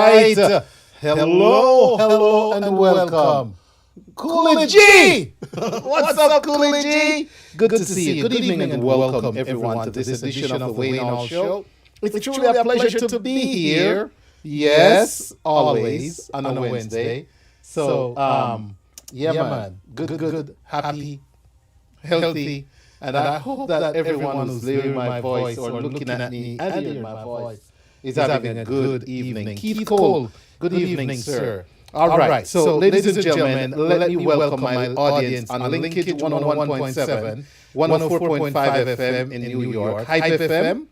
right. Hello, and welcome. Coolie G! What's up, Coolie G? Good to see you. Good evening and welcome everyone to this edition of the Wayne Hall Show. It's truly a pleasure to be here. Yes, always on a Wednesday. So, yeah, man. Good, happy, healthy. And I hope that everyone who's hearing my voice or looking at me and hearing my voice is having a good evening. Keith Cole, good evening, sir. All right, so ladies and gentlemen, let me welcome my audience on Linkage 101.7, 104.5 FM in New York, Hype FM,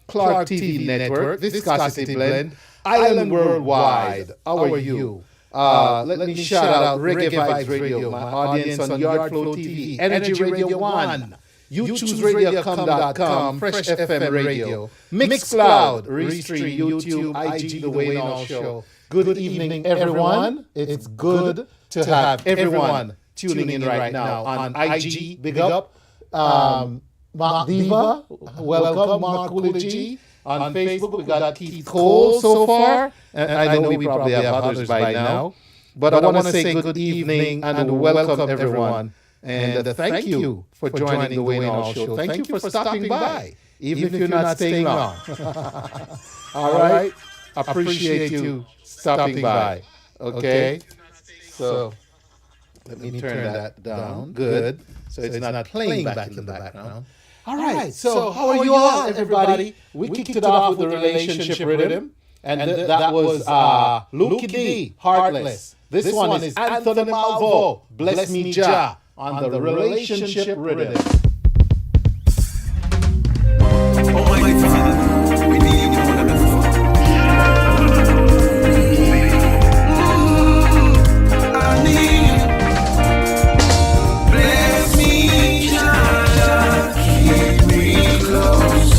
Clark TV Network, Viscosity Blend, Island Worldwide. How are you? Let me shout out Reggae Vibes Radio, my audience on Yardflow TV, Energy Radio 1, YouTubeRadio.com, Fresh FM Radio, Mixcloud, Restream, YouTube, IG, The Wayne Hall Show. Good evening, everyone. It's good to have everyone tuning in right now on IG. Big up. Mark Diva, welcome, Mark Coolie G. On Facebook, we got Keith Cole so far. And I know we probably have others by now. But I want to say good evening and welcome, everyone. And thank you for joining the Wayne Hall Show. Thank you for stopping by, even if you're not staying long. All right? Appreciate you stopping by. Okay? So, let me turn that down. Good. So it's not playing back in the background. All right. So how are you all, everybody? We kicked it off with the relationship rhythm. And that was Luke D, Heartless. This one is Anthony Malvo, Bless Me Jah, on the relationship rhythm. Almighty Father, we need you more than before. I need you. Bless me, Jah, keep me close,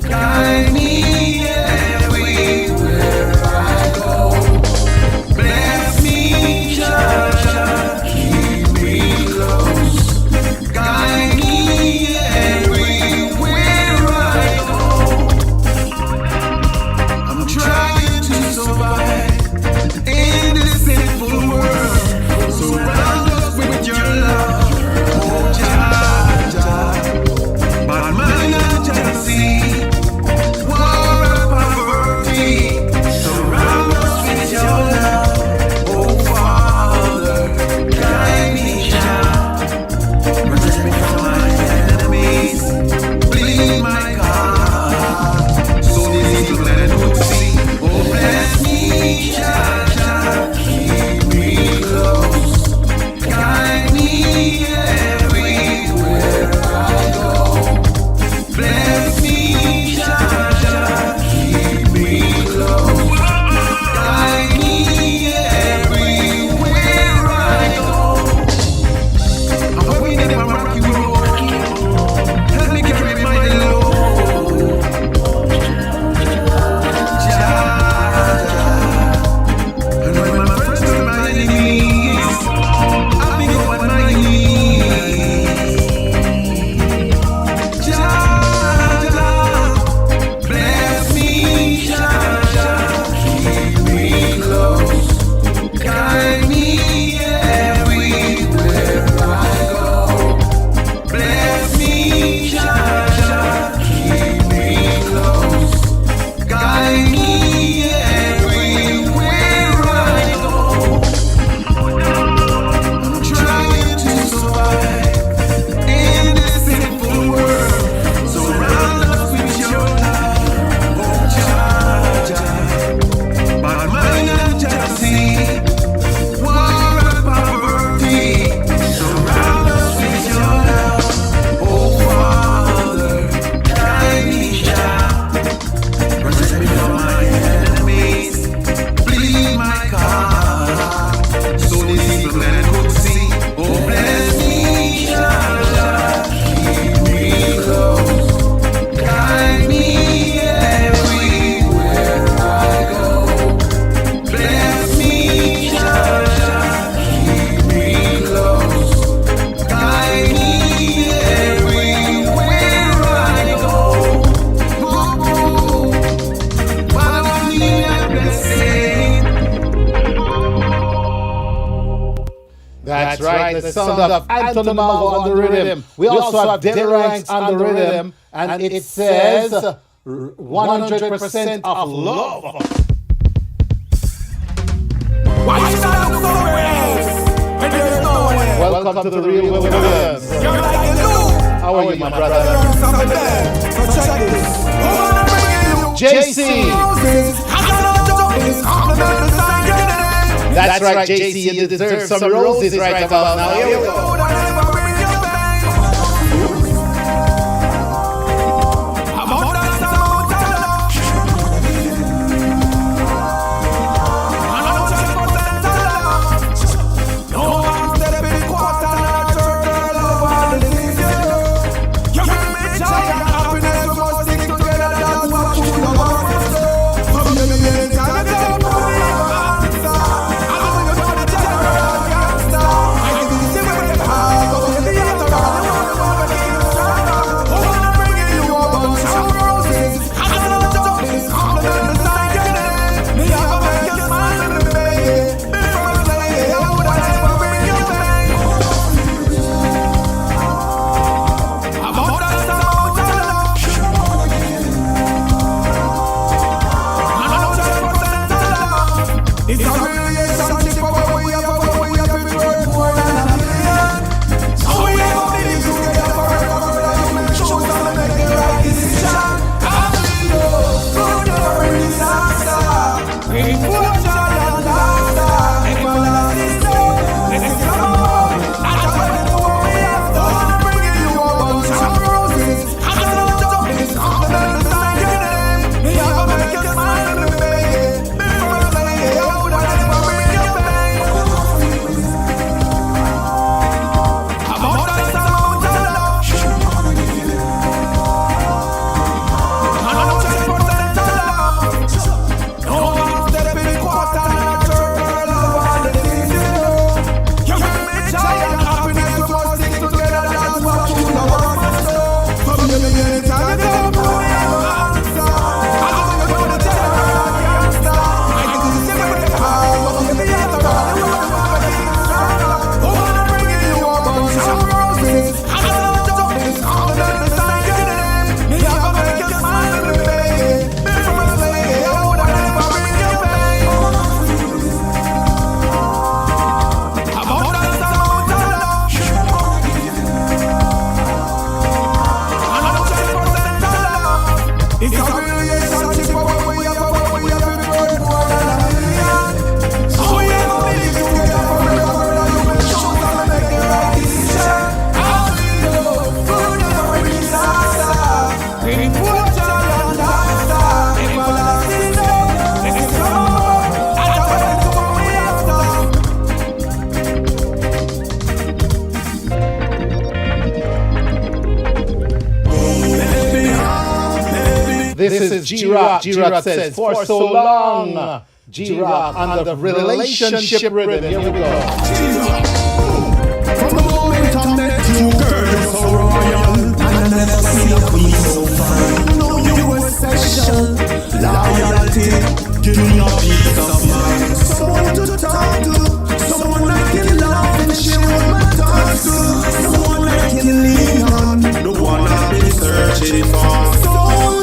guide me everywhere I go. Bless me, Jah, keep me close, guide me. That's right, the sound of Anton Mago on the rhythm. We also have Del Ranks on the rhythm, and it says 100% of love. Why you stand up somewhere else when there's no one else? Welcome to the Real Williams. You're like a new. How are you, my brother? Learn something there. So check this. Hold on, I'm bringing you JC. roses. That's right, JC, you deserve some roses right about now. Here we go. This is G-Rock. G-Rock says, for so long. G-Rock on the relationship rhythm. Here we go. From the moment I met you, girl, you're so royal. And I never seen a queen so fine. No, you were special. Loyalty, give me a peace of mind. Someone to talk to, someone I can love and share all my thoughts to, someone I can lean on, the one I've been searching for so long.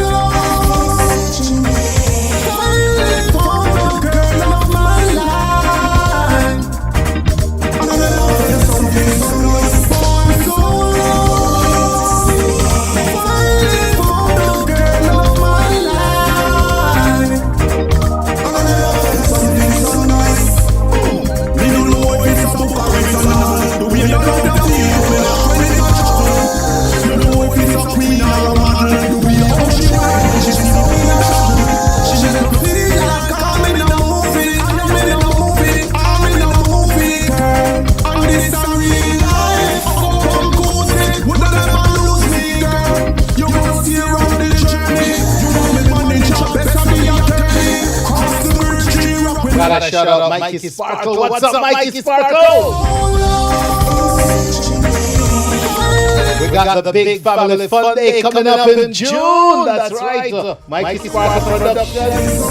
Finally found the girl of my life. I'm gonna love you something so nice for so long. Finally found the girl of my life. I'm gonna love you something so nice. Me don't know if it's a book or it's a novel. The way you love the feel when I'm in trouble. You know if it's a queen or a model. The way you how she ride, she's so in a trouble. She just feel like I'm in a movie. I'm in a movie. I'm in a movie, girl. And this a real life. Up on cozy, would never lose me, girl. You gonna see around the journey. You want me manage your better be a attorney. Cross the bridge, tree rock with Gotta shout out Mikey Sparkle. What's up, Mikey Sparkle? We got the big family fun day coming up in June. That's right. Mikey Sparkle Productions.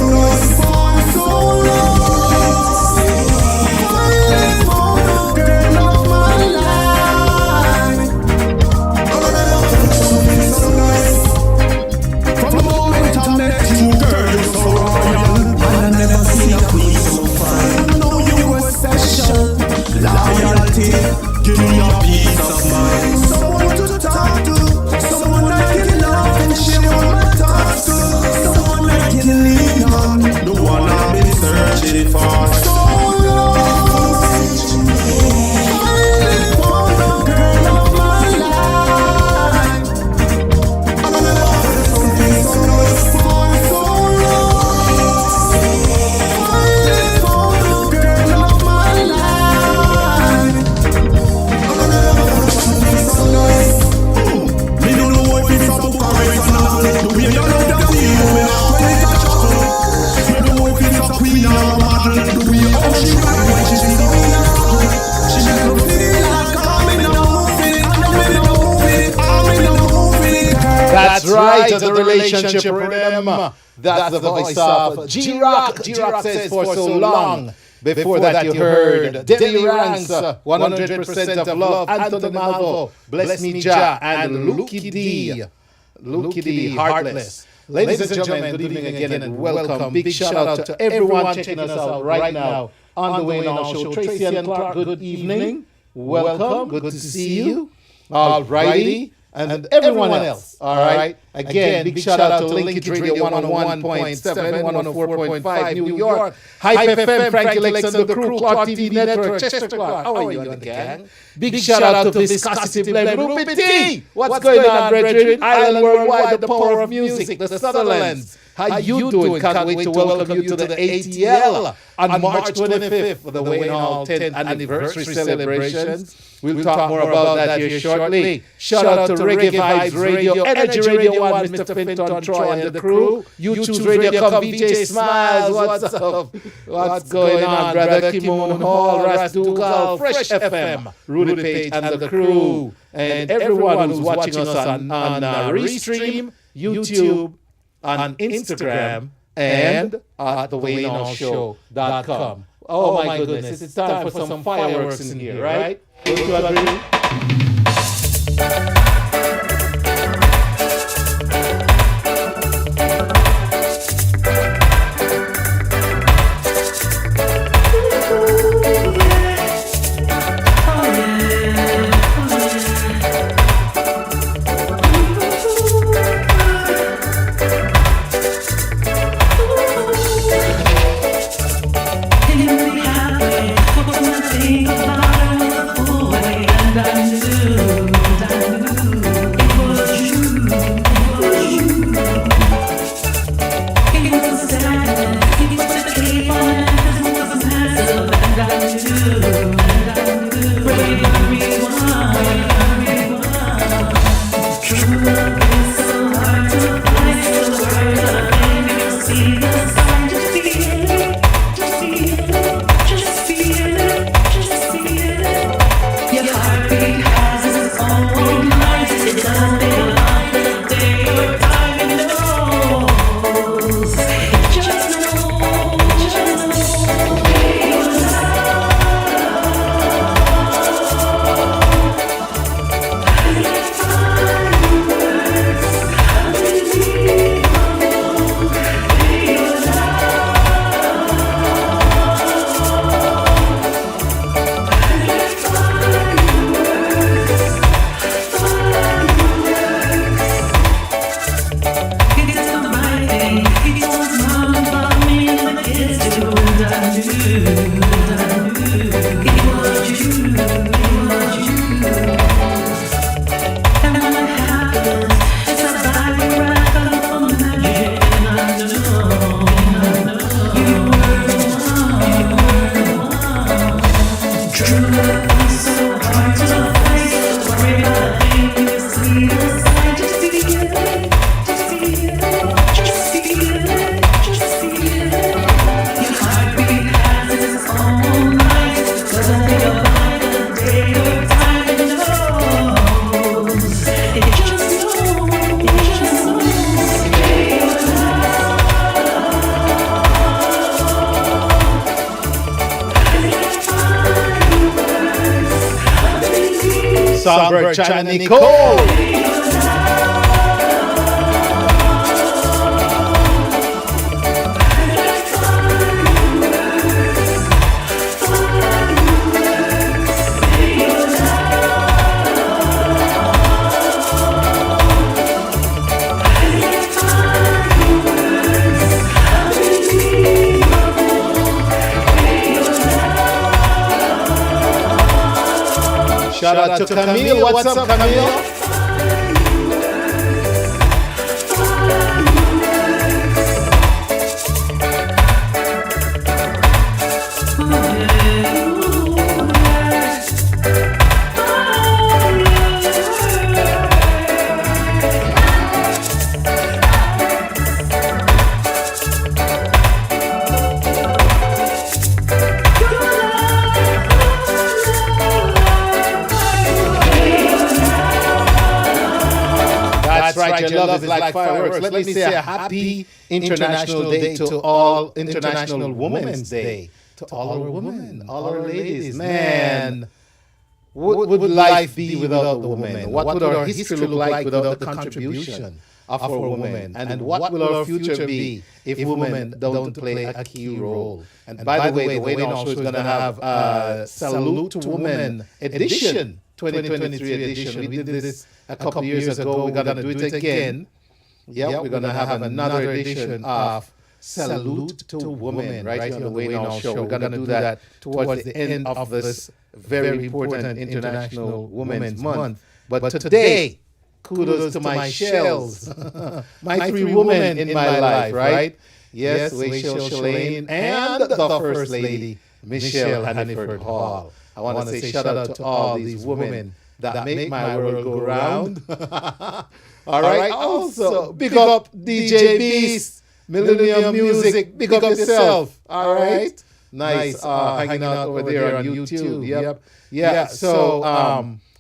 waited for so long. Finally found the girl of my life. I'm in love with something so lost for so long. Finally found the girl of my life. I'm in love with something so lost. Me don't know if it's a book or it's a novel. The way you love the queen, when it's a trouble. Me don't know if it's a queen or a model. The way how she ride when she see the queen of trouble. She make me feel like I'm in a movie. I'm in a movie. I'm in a movie. That's right, the relationship rhythm. That's the voice of G-Rock. G-Rock says for so long. Before that you heard Demi Ranks, 100% of Love, Anthony Malvo, Bless Me Jah, and Lukie D. Lukie D, Heartless. Ladies and gentlemen, good evening again and welcome. Big shout out to everyone checking us out right now on the Wayne Hall Show. Tracy and Clark, good evening. Welcome. Good to see you. All righty. And everyone else. All right. Again, big shout out to Linkage Radio 101.7, 104.5 New York, Hype FM, Frankie Lex and the crew, Clark TV Network, Chester Clark. How are you on the gang? Big shout out to Viscosity Blend, Ruby T. What's going on, brethren? Island Worldwide, the power of music, the Sutherlands. How you doing? Can't wait to welcome you to the ATL on March 25th for the Wayne Hall 10th anniversary celebrations. We'll talk more about that here shortly. Shout out to Reggae Vibes Radio, Energy Radio 1, Mr. Finton, Troy and the crew. You Choose Radio, come VJ Smiles, what's up? What's going on, brother? Kimon Hall, Ras Dougal, Fresh FM, Rudy Page and the crew. And everyone who's watching us on Restream, YouTube, on Instagram, and at thewayneallshow.com. Oh my goodness, it's time for some fireworks in here, right? Don't you agree? Songbird, China Nicole. Shout out to Camille. What's up, Camille? That's right, your love is like fireworks. Let me say a happy International Day to all, International Women's Day. To all our women, all our ladies. Man, what would life be without the women? What would our history look like without the contribution of our women? And what will our future be if women don't play a key role? And by the way, the Wayne Hall Show is going to have a Salute to Women edition. 2023 edition. We did this a couple years ago. We're going to do it again. We're going to have another edition of Salute to Women right here on the Wayne Hall Show. We're going to do that towards the end of this very important International Women's Month. But today, kudos to my shells, my three women in my life, right? Yes, Rachel Shalane and the First Lady, Michelle Hanniford Hall. I want to say shout out to all these women that make my world go round. All right. Also, big up DJ Beast, Millennium Music. Big up yourself. All right. Nice. Hanging out over there on YouTube. Yep. Yeah. So,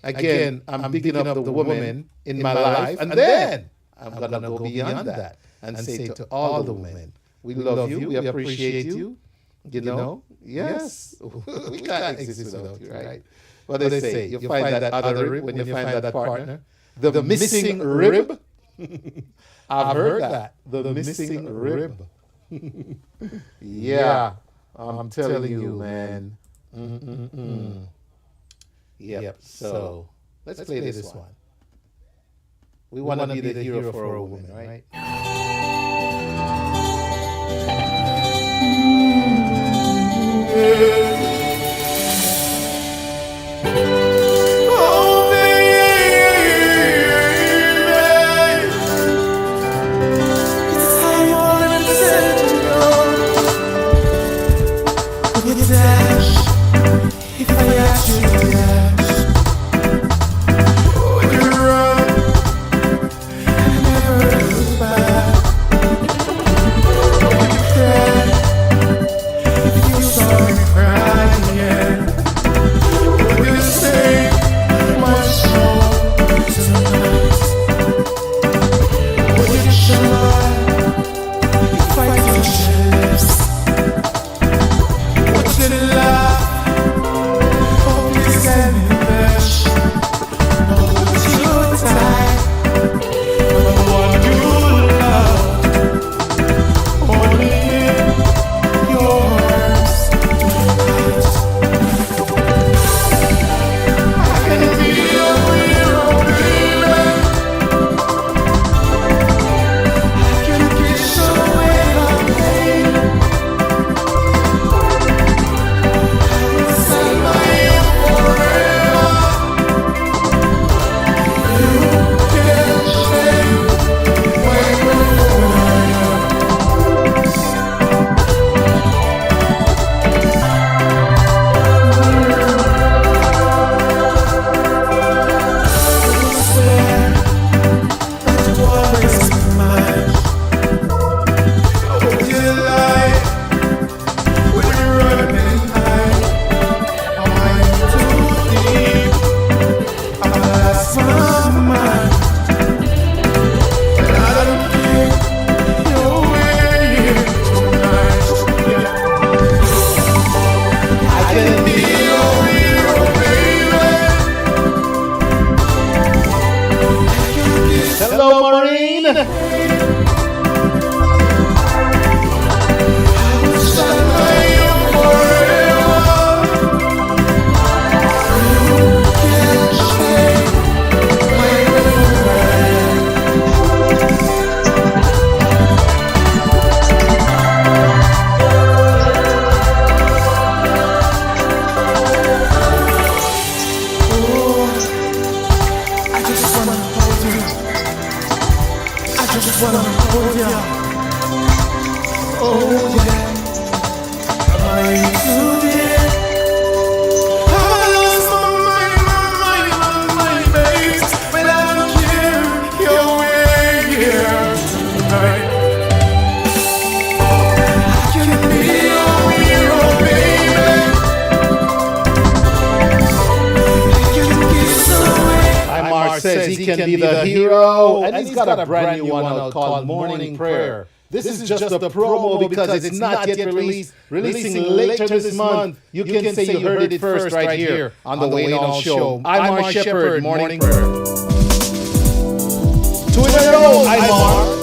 again, I'm bigging up the women in my life. And then I'm going to go beyond that and say to all the women, we love you. We appreciate you. You know? Yes. We can't exist without you, right? What they say, you find that other rib when you find that partner. The missing rib. I've heard that. The missing rib. Yeah. I'm telling you, man. Yep. So let's play this one. We want to be the hero for a woman, right? Oh, baby, it's how you want to send you with a dash. If I ask you to dash, would you run and never look back? Would you cry if you saw me crying? Yeah. Would you say much more tonight? Would you try if I touch your lips? Would you laugh he can be the hero. And he's got a brand new one out called Morning Prayer. This is just a promo because it's not yet released. Releasing later this month. You can say you heard it first right here on the Wayne Hall Show. I'm Mar Shepherd, Morning Prayer. 2 in a row, I'm Mar.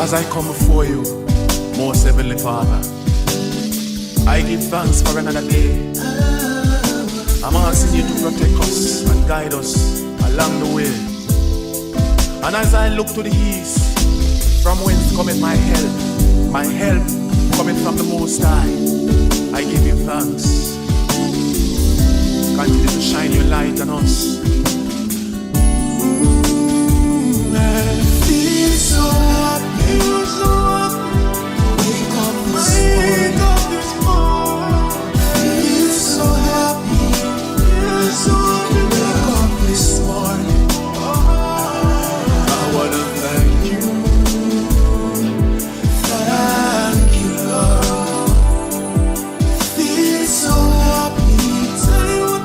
As I come before you, most heavenly Father, I give thanks for another day. I'm asking you to protect us and guide us along the way. And as I look to the east, from whence cometh my help cometh from the Most High, I give you thanks. Continue to shine your light on us.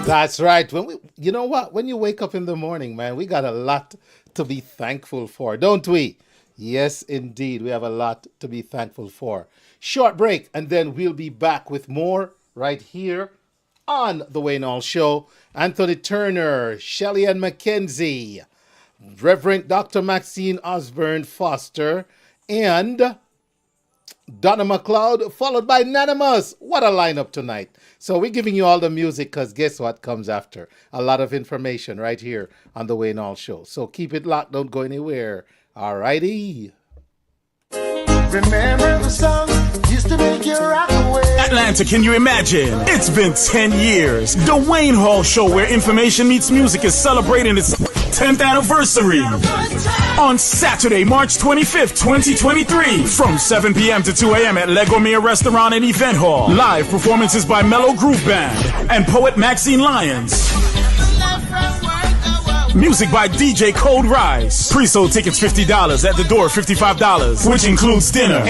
That's right. You know what? When you wake up in the morning, man, we got a lot to be thankful for, don't we? Yes, indeed. We have a lot to be thankful for. Short break, and then we'll be back with more right here on The Wayne Hall Show. Anthony Turner, Shelly Ann McKenzie, Reverend Dr. Maxine Osborne Foster, and Donna McLeod, followed by Nanimus. What a lineup tonight. So we're giving you all the music because guess what comes after? A lot of information right here on The Wayne Hall Show. So keep it locked. Don't go anywhere. All righty. Remember the song used to make you rock away. Atlanta, can you imagine? It's been 10 years. The Wayne Hall Show, where information meets music, is celebrating its 10th anniversary. On Saturday, March 25th, 2023, from 7 p.m. to 2 a.m. at Legomere Restaurant and Event Hall. Live performances by Mellow Groove Band and poet Maxine Lyons. Music by DJ Cold Rise. Pre-sold tickets $50, at the door $55, which includes dinner.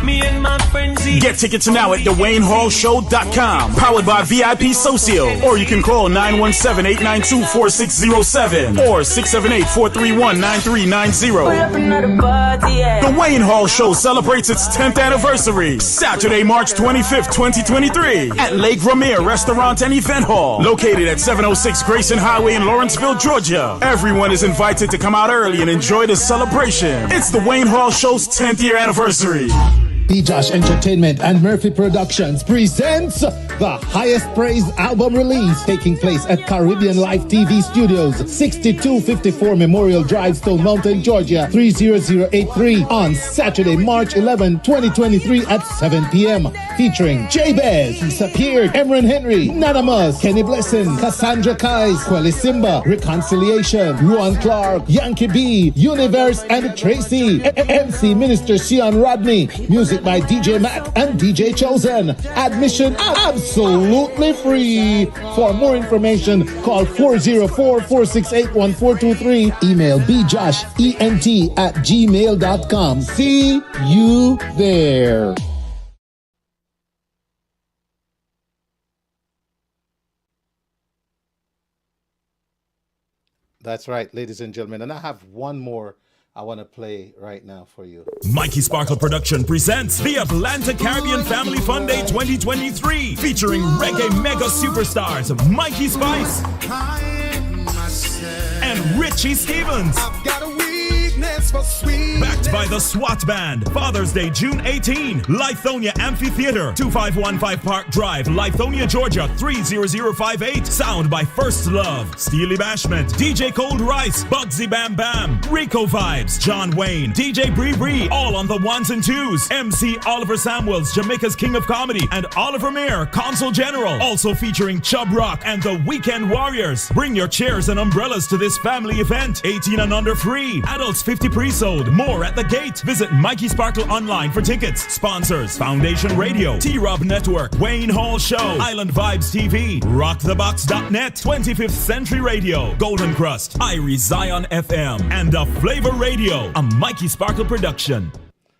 Me and my friends. Get tickets now at DwayneHallShow.com. Powered by VIP Socio. Or you can call 917-892-4607 or 678-431-9390. The Wayne Hall Show celebrates its 10th anniversary. Saturday, March 25th, 2023 at Lake Ramir Restaurant and Event Hall, located at 706 Grayson Highway in Lawrenceville, Georgia. Everyone is invited to come out early and enjoy the celebration. It's the Wayne Hall Show's 10th year anniversary. B-Josh Entertainment and Murphy Productions presents the highest praised album release taking place at Caribbean Life TV Studios, 6254 Memorial Drive, Stone Mountain, Georgia, 30083 on Saturday, March 11, 2023 at 7 p.m. Featuring Jabez, Sapir, Emran Henry, Nanamas, Kenny Blessing, Cassandra Kais, Quelly Simba, Reconciliation, Ruan Clark, Yankee B, Universe and Tracy, MC Minister Sean Rodney, music by DJ Mac and DJ Chosen. Admission absolutely free. For more information, call 404-468-1423. Email bjoshent@gmail.com. See you there. That's right, ladies and gentlemen. And I have one more I want to play right now for you. Mikey Sparkle Production presents the Atlanta Caribbean Family Fun Day 2023, featuring reggae mega superstars Mikey Spice and Richie Stevens. Backed by the SWAT Band. Father's Day, June 18. Lithonia Amphitheater, 2515 Park Drive, Lithonia, Georgia, 30058. Sound by First Love, Steely Bashment, DJ Cold Rice, Bugsy Bam Bam, Rico Vibes, John Wayne, DJ Bree Bree, all on the ones and twos. MC Oliver Samuels, Jamaica's King of Comedy, and Oliver Mayer, Consul General. Also featuring Chub Rock and the Weekend Warriors. Bring your chairs and umbrellas to this family event. 18 and under free. Adults 50 pre-sold. More at the gate. Visit Mikey Sparkle online for tickets. Sponsors: Foundation Radio, T-Rob Network, Wayne Hall Show, Island Vibes TV, RockTheBox.net, 25th Century Radio, Golden Crust, Irie Zion FM, and The Flavor Radio, a Mikey Sparkle production.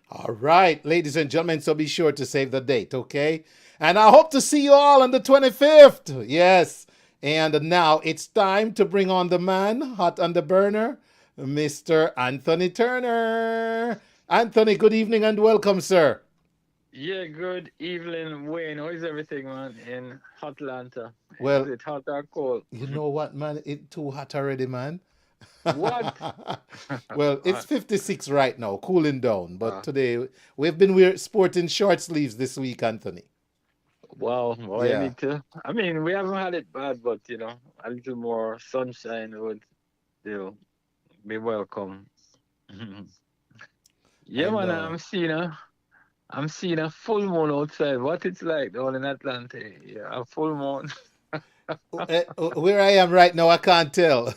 All right, ladies and gentlemen, so be sure to save the date, okay? And I hope to see you all on the 25th. Yes. And now it's time to bring on the man, hot on the burner, Mr. Anthony Turner. Anthony, good evening and welcome, sir. Yeah, good evening, Wayne. How is everything, man, in Atlanta? Well, Is it hot or cold? You know what, man? It's too hot already, man. What? Well, it's 56 right now, cooling down. But today, we've been sporting short sleeves this week, Anthony. Wow, well, Yeah. I need to. I mean, we haven't had it bad, but, you know, a little more sunshine would, you know, be welcome. Yeah, I man, know. I'm seeing a full moon outside. What it's like down in Atlanta. Yeah, a full moon. Where I am right now, I can't tell.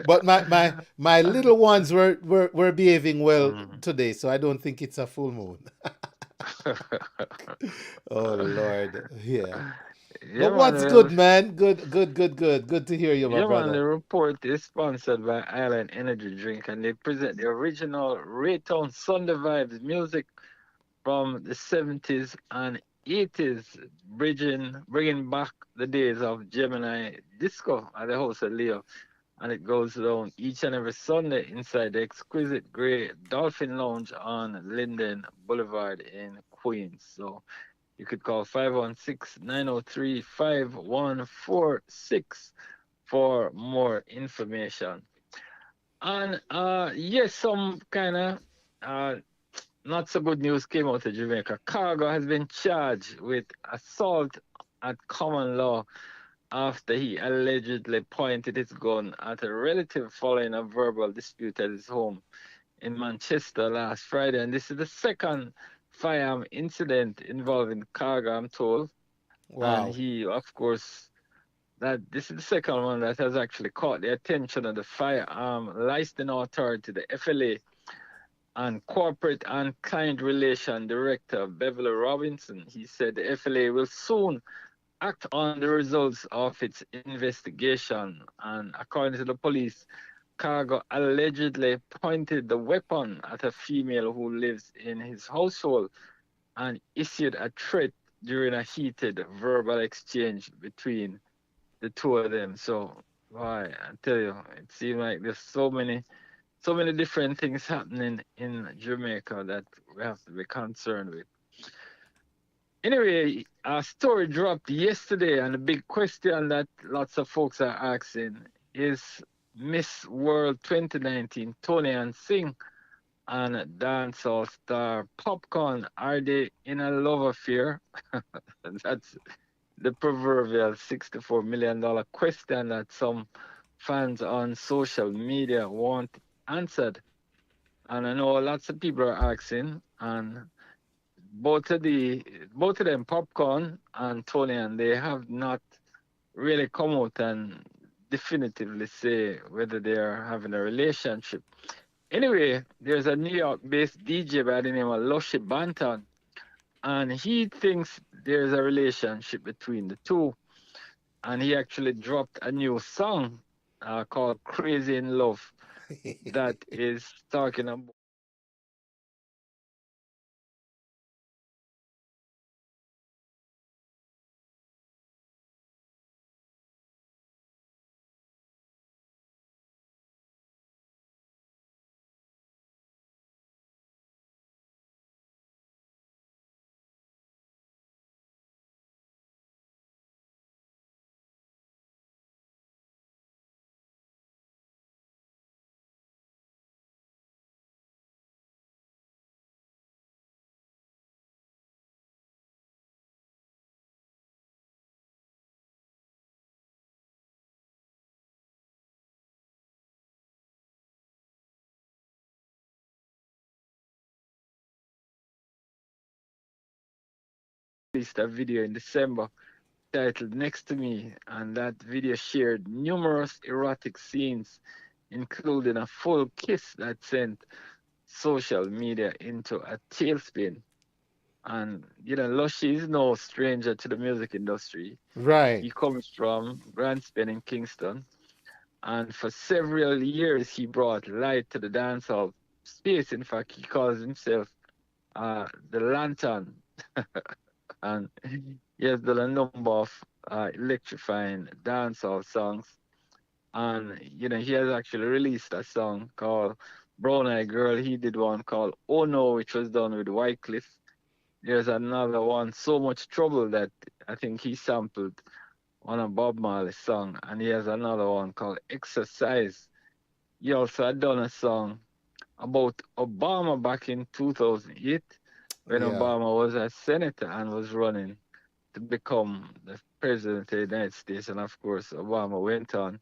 But my little ones were behaving well today, so I don't think it's a full moon. Oh Lord, yeah. Yeah, But what's man, good, man? Good. Good to hear you, my yeah, man, the brother. report is sponsored by Island Energy Drink, and they present the original Raytown Sunday Vibes music from the 70s and 80s, bringing back the days of Gemini Disco at the House of Leo. And it goes down each and every Sunday inside the exquisite grey Dolphin Lounge on Linden Boulevard in Queens. So you could call 516-903-5146 for more information. And yes, some kind of not so good news came out of Jamaica. Cargo has been charged with assault at common law after he allegedly pointed his gun at a relative following a verbal dispute at his home in Manchester last Friday. And this is the second firearm incident involving Cargo, I'm told. Wow. And he, of course, that this is the second one that has actually caught the attention of the firearm licensing authority, the FLA, and corporate and client relation director Beverly Robinson. He said the FLA will soon act on the results of its investigation. And according to the police, Cargo allegedly pointed the weapon at a female who lives in his household and issued a threat during a heated verbal exchange between the two of them. So, why I tell you, it seems like there's so many different things happening in Jamaica that we have to be concerned with. Anyway, a story dropped yesterday, and the big question that lots of folks are asking is Miss World 2019, Tony and Singh and dancehall star Popcorn, are they in a love affair? That's the proverbial $64 million question that some fans on social media want answered. And I know lots of people are asking, and both of them, Popcorn and Tony, and they have not really come out and definitively say whether they are having a relationship. Anyway, there's a New York-based DJ by the name of Lushy Banton, and he thinks there's a relationship between the two. And he actually dropped a new song called Crazy in Love that is talking about released a video in December titled Next to Me, and that video shared numerous erotic scenes, including a full kiss that sent social media into a tailspin. And Lushy is no stranger to the music industry. Right. He comes from Grandspin in Kingston, and for several years he brought light to the dancehall space. In fact, he calls himself the Lantern, and he has done a number of electrifying dancehall songs. And he has actually released a song called Brown Eye Girl. He did one called Oh No, which was done with Wycliffe. There's another one, So Much Trouble, that I think he sampled on a Bob Marley song. And he has another one called Exercise. He also had done a song about Obama back in 2008 when Obama was a senator and was running to become the president of the United States. And of course, Obama went on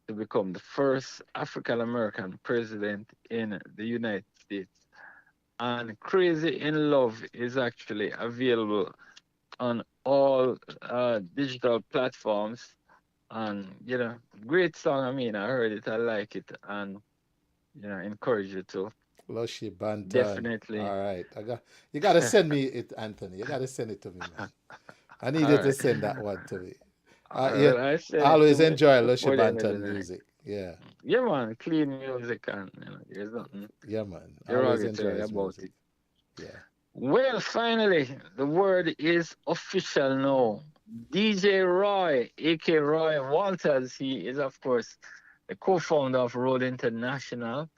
to become the first African American president in the United States. And Crazy in Love is actually available on all digital platforms. And, great song. I mean, I heard it, I like it, and, encourage you to. Lushy Banton. Definitely. All right. You got to send me it, Anthony. You got to send it to me, man. I need All you right. to send that one to me. I said I always to enjoy Lushy before the end of the Banton night. music. Yeah. Yeah, man, clean music, and there's nothing Yeah, man. I always enjoy derogatory his about music. it. Yeah. Well, finally, the word is official now. DJ Roy, aka Roy Walters, he is, of course, the co-founder of Road International,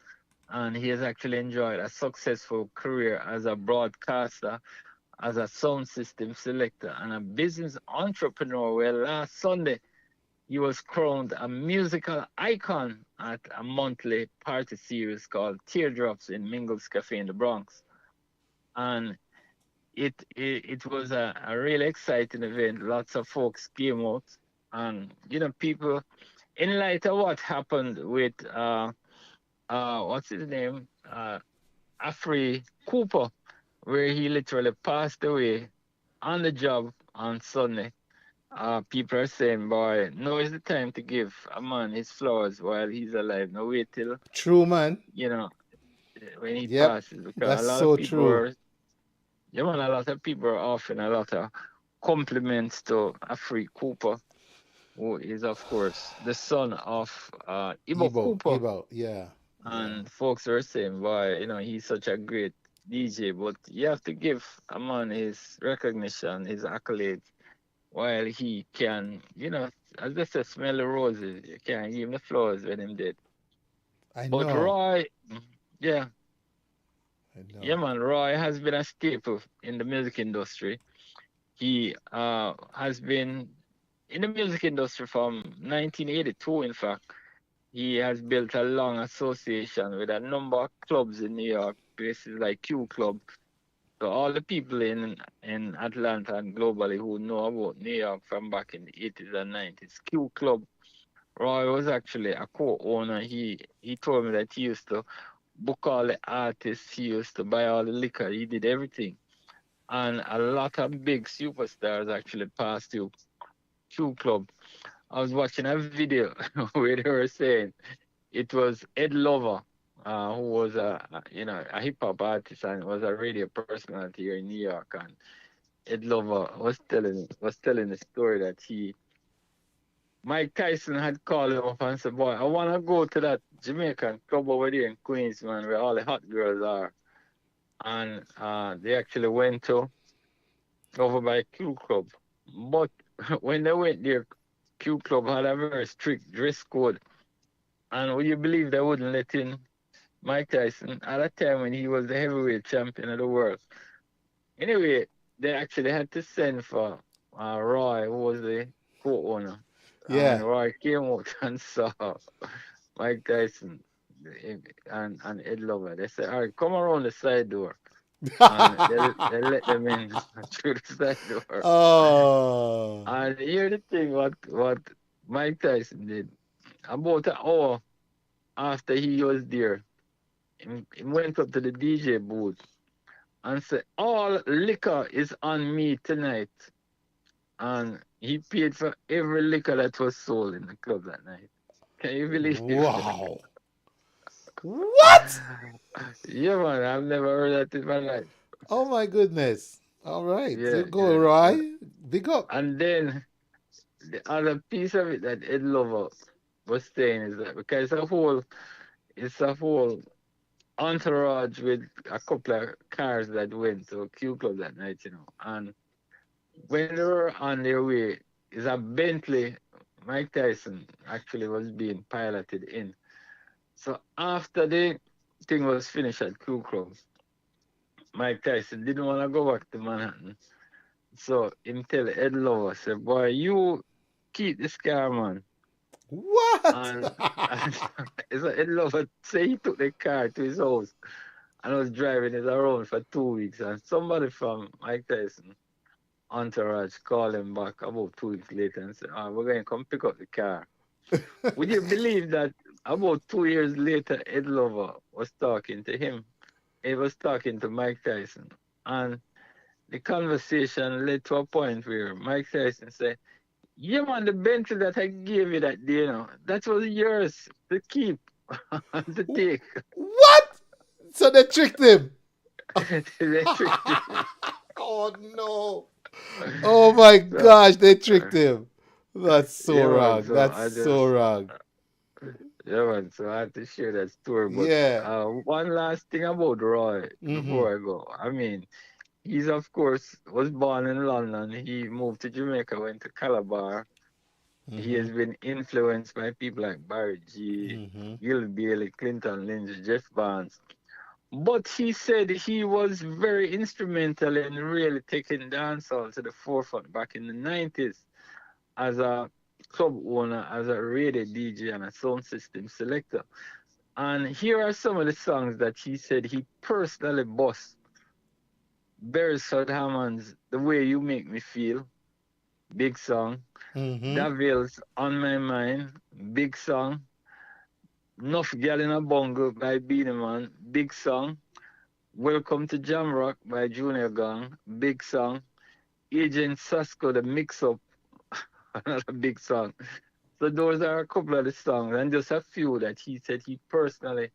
and he has actually enjoyed a successful career as a broadcaster, as a sound system selector, and a business entrepreneur. Where last Sunday, he was crowned a musical icon at a monthly party series called Teardrops in Mingles Cafe in the Bronx. And it was a really exciting event. Lots of folks came out, and people, in light of what happened with what's his name, Afri Cooper, where he literally passed away on the job on Sunday. People are saying, boy, now is the time to give a man his flowers while he's alive. No wait till True, man. when he Yep, passes, because that's a lot so of people true. are, a lot of people are offering a lot of compliments to Afri Cooper who is, of course, the son of Ibo Cooper. Yeah. And folks are saying, boy, he's such a great DJ, but you have to give a man his recognition, his accolades, while he can, as they say, smell the roses. You can't give him the flowers when him dead. I But know. Roy, yeah, I yeah, know. man, Roy has been a staple in the music industry. He has been in the music industry from 1982, in fact. He has built a long association with a number of clubs in New York, places like Q Club. So all the people in Atlanta and globally who know about New York from back in the 80s and 90s, Q Club, Roy was actually a co-owner. He told me that he used to book all the artists, he used to buy all the liquor, he did everything. And a lot of big superstars actually passed through Q Club. I was watching a video where they were saying it was Ed Lover, who was a hip hop artist and was a radio personality here in New York. And Ed Lover was telling the story that Mike Tyson had called him up and said, "Boy, I want to go to that Jamaican club over there in Queens, man, where all the hot girls are." And they actually went to over by Q Club. But when they went there, Q Club had a very strict dress code. And would you believe they wouldn't let in Mike Tyson at a time when he was the heavyweight champion of the world? Anyway, they actually had to send for Roy, who was the co-owner. And Yeah. Roy came out and saw Mike Tyson and Ed Lover. They said, "All right, come around the side door." And they let them in through the side door. Oh. And here the thing, what Mike Tyson did. About an hour after he was there, he went up to the DJ booth and said, "All liquor is on me tonight." And he paid for every liquor that was sold in the club that night. Can you believe it? Wow. What? Yeah, man, I've never heard that in my life. Oh my goodness. All right. Yeah, You go, yeah, yeah. Roy. Big up. And then the other piece of it that Ed Lover was saying is that because it's a whole entourage with a couple of cars that went to Q Club that night. And when they were on their way, is a Bentley Mike Tyson actually was being piloted in. So after the thing was finished at Q Club, Mike Tyson didn't want to go back to Manhattan. So him tell Ed Lover, said, "Boy, you keep this car, man." What? And so Ed Lover say he took the car to his house and was driving it around for 2 weeks. And somebody from Mike Tyson entourage called him back about 2 weeks later and said, "We're going to come pick up the car." Would you believe that about 2 years later, Ed Lover was talking to him? He was talking to Mike Tyson. And the conversation led to a point where Mike Tyson said, "Yeah, man, the Bentley that I gave you that day, that was yours to keep and to take." What? So they tricked him. They tricked him. Oh no. Oh my gosh, they tricked him. That's so Yeah, man, wrong. so I That's just, so wrong. yeah, man, so I had to share that story. But Yeah. one last thing about Roy Mm-hmm. before I go. I mean, he's, of course, was born in London. He moved to Jamaica, went to Calabar. He has been influenced by people like Barry G, Mm-hmm. Gil Bailey, Clinton Lynch, Jeff Barnes. But he said he was very instrumental in really taking dancehall to the forefront back in the 90s as a club owner, as a radio DJ, and a sound system selector. And here are some of the songs that he said he personally bossed. Beresford Hammond's "The Way You Make Me Feel," big song. Mm-hmm. Davil's "On My Mind," big song. "Nuff Gal in a Bongo" by Beenie Man, big song. "Welcome to Jamrock" by Junior Gong, big song. Agent Sasko, "The Mix Up," another big song. So those are a couple of the songs, and just a few that he said he personally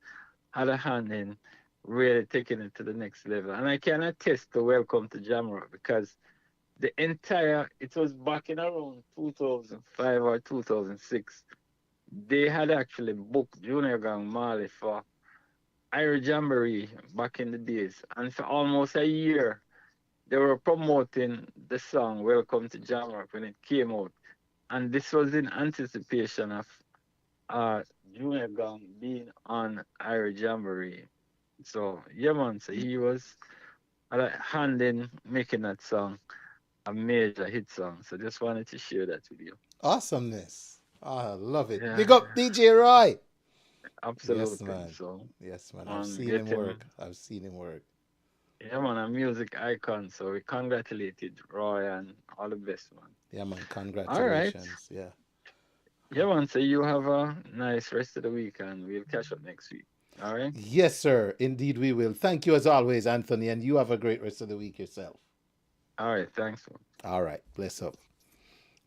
had a hand in really taking it to the next level. And I can attest to "Welcome to Jamrock" because it was back in around 2005 or 2006. They had actually booked Junior Gang Marley for Ira Jamboree back in the days. And for almost a year, they were promoting the song Welcome to Jamrock when it came out. And this was in anticipation of Junior Gang being on Ira Jamboree. So, yeah, man, so he was had a hand in making that song a major hit song. So just wanted to share that with you. Awesomeness. I love it. Yeah, Big up DJ Roy. Yes, absolutely. man. So, Yes, man. I've on seen him getting, work. I've seen him work. yeah, man, a music icon. So we congratulated Roy and all the best, man. Yeah, man. All right. Congratulations. Yeah. Yeah, man. So you have a nice rest of the week and we'll catch up next week. All right. Yes, sir. Indeed, we will. Thank you as always, Anthony, and you have a great rest of the week yourself. All right. Thanks, man. All right. Bless up.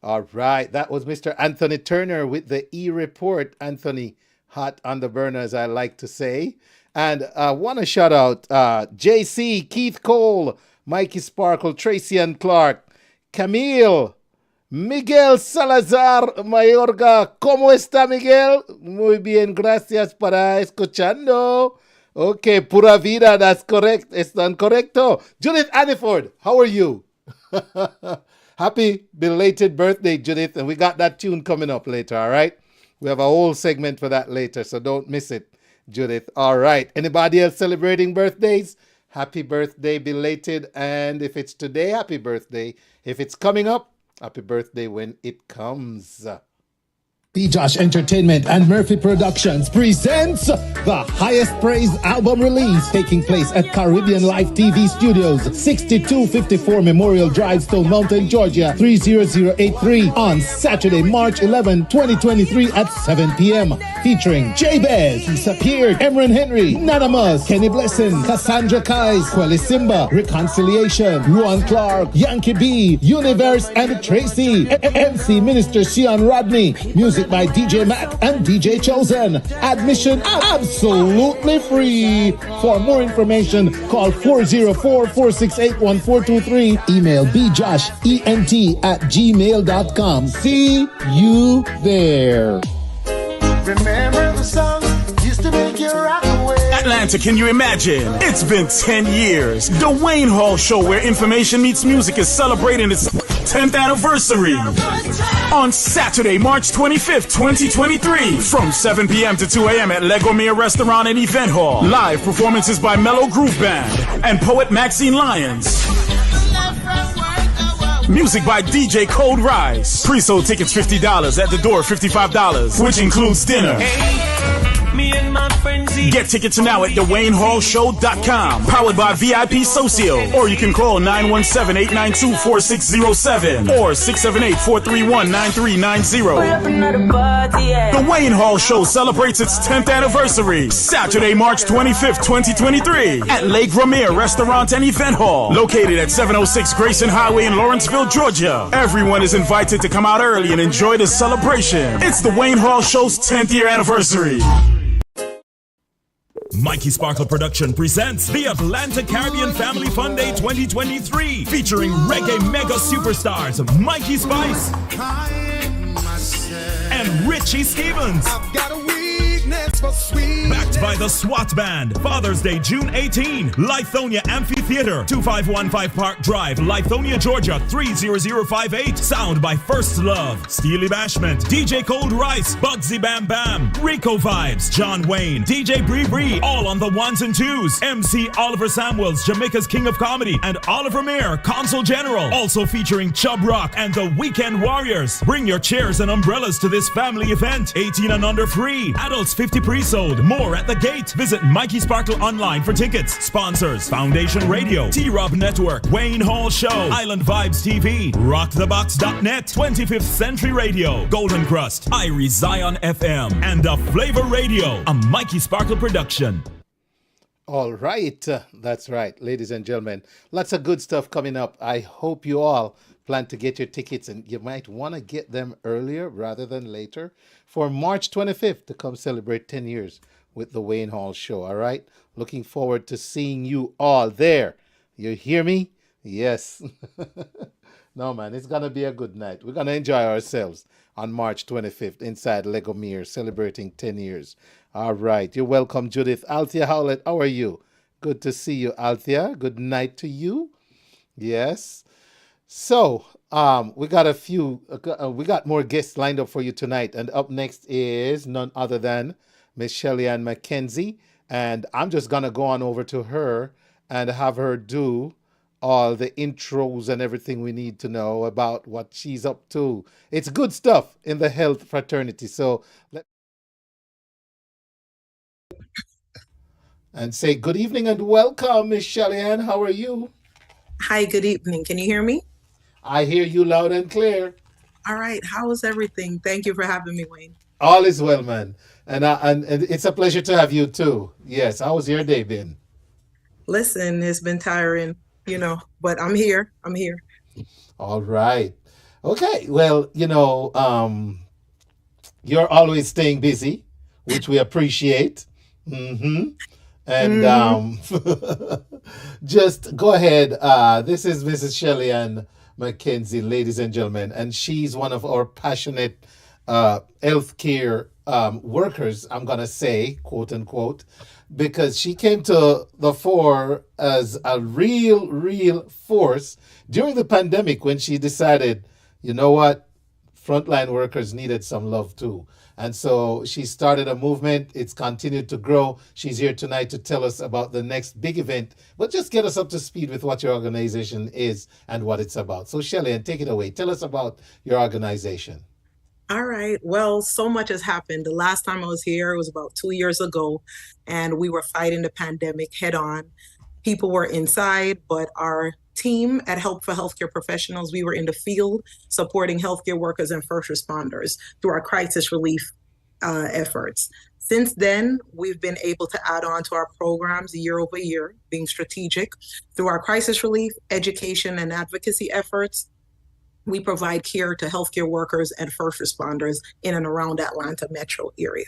All right. That was Mr. Anthony Turner with the E Report. Anthony, hot on the burner, as I like to say. And I want to shout out JC, Keith Cole, Mikey Sparkle, Tracy and Clark, Camille, Miguel Salazar Mayorga. ¿Cómo está, Miguel? Muy bien, gracias para escuchando. Okay, pura vida, that's correct. Están correcto. Judith Aniford, how are you? Happy belated birthday, Judith. And we got that tune coming up later, all right? We have a whole segment for that later, so don't miss it, Judith. All right. Anybody else celebrating birthdays? Happy birthday, belated. And if it's today, happy birthday. If it's coming up, happy birthday when it comes. B Josh Entertainment and Murphy Productions presents the highest praise album release taking place at Caribbean Life TV Studios, 6254 Memorial Drive, Stone Mountain, Georgia, 30083 on Saturday, March 11, 2023 at 7 p.m. Featuring Jabez, Disappeared, Emran Henry, Nanamas, Kenny Blesson, Cassandra Kais, Quelly Simba, Reconciliation, Ruan Clark, Yankee B, Universe and Tracy, MC Minister Sean Rodney, music by DJ Mac and DJ Chosen. Admission absolutely free. For more information, call 404-468-1423. Email bjoshent@gmail.com. See you there. Remember the song used to make you rock away. Atlanta, can you imagine? It's been 10 years. The Wayne Hall Show, where information meets music, is celebrating its 10th anniversary. On Saturday, March 25th, 2023, from 7 p.m. to 2 a.m. at Legomere Restaurant and Event Hall. Live performances by Mellow Groove Band and poet Maxine Lyons. Music by DJ Cold Rise. Pre-sold tickets $50, at the door $55, which includes dinner. Me and my friends Get tickets now at DeWayneHallShow.com. Powered by VIP Socio. Or you can call 917-892-4607 or 678-431-9390. The Wayne Hall Show celebrates its 10th anniversary. Saturday, March 25th, 2023 at Lake Ramere Restaurant and Event Hall, located at 706 Grayson Highway in Lawrenceville, Georgia. Everyone is invited to come out early and enjoy the celebration. It's the Wayne Hall Show's 10th year anniversary. Mikey Sparkle Production presents the Atlanta Caribbean Family Fun Day 2023, featuring reggae mega superstars Mikey Spice and Richie Stevens. I've got a weakness for sweet. Backed by the SWAT Band. Father's Day, June 18. Lithonia Amphitheater, 2515 Park Drive, Lithonia, Georgia, 30058. Sound by First Love, Steely Bashment, DJ Cold Rice, Bugsy Bam Bam, Rico Vibes, John Wayne, DJ Bree Bree, all on the ones and twos. MC Oliver Samuels, Jamaica's King of Comedy, and Oliver Mayer, Consul General. Also featuring Chub Rock and the Weekend Warriors. Bring your chairs and umbrellas to this family event. 18 and under free. Adults 50 pre-sold. More at the gate. Visit Mikey Sparkle online for tickets. Sponsors: Foundation Radio, T-Rob Network, Wayne Hall Show, Island Vibes TV, RockTheBox.net, 25th Century Radio, Golden Crust, Irie Zion FM, and The Flavor Radio, a Mikey Sparkle production. All right. That's right, ladies and gentlemen. Lots of good stuff coming up. I hope you all plan to get your tickets, and you might want to get them earlier rather than later for March 25th to come celebrate 10 years with the Wayne Hall Show. All right. Looking forward to seeing you all there. You hear me? Yes. No, man, it's gonna be a good night. We're gonna enjoy ourselves on March 25th inside Legomere, celebrating 10 years. All right, you're welcome, Judith. Althea Howlett, how are you? Good to see you, Althea. Good night to you. Yes. So, we got more guests lined up for you tonight, and up next is none other than Miss Shelly Ann McKenzie, and I'm just gonna go on over to her and have her do all the intros and everything we need to know about what she's up to. It's good stuff in the health fraternity. So let and say good evening and welcome, Miss Shelly Ann. How are you? Hi, good evening. Can you hear me? I hear you loud and clear. All right. How is everything? Thank you for having me, Wayne. All is well, man. And it's a pleasure to have you too. Yes. How's your day been? Listen, it's been tiring, but I'm here. I'm here. All right. Okay. Well, you're always staying busy, which we appreciate. Hmm. And just go ahead. This is Mrs. Shelley Ann McKenzie, ladies and gentlemen, and she's one of our passionate healthcare workers, I'm going to say, quote unquote, because she came to the fore as a real force during the pandemic when she decided, you know what, frontline workers needed some love too. And so she started a movement. It's continued to grow. She's here tonight to tell us about the next big event, but just get us up to speed with what your organization is and what it's about. So Shelley, and take it away. Tell us about your organization. All right. Well, so much has happened. The last time I was here, it was about 2 years ago, and we were fighting the pandemic head on. People were inside, but our team at Help for Healthcare Professionals, we were in the field supporting healthcare workers and first responders through our crisis relief efforts. Since then, we've been able to add on to our programs year over year, being strategic. Through our crisis relief, education, and advocacy efforts, we provide care to healthcare workers and first responders in and around the Atlanta metro area.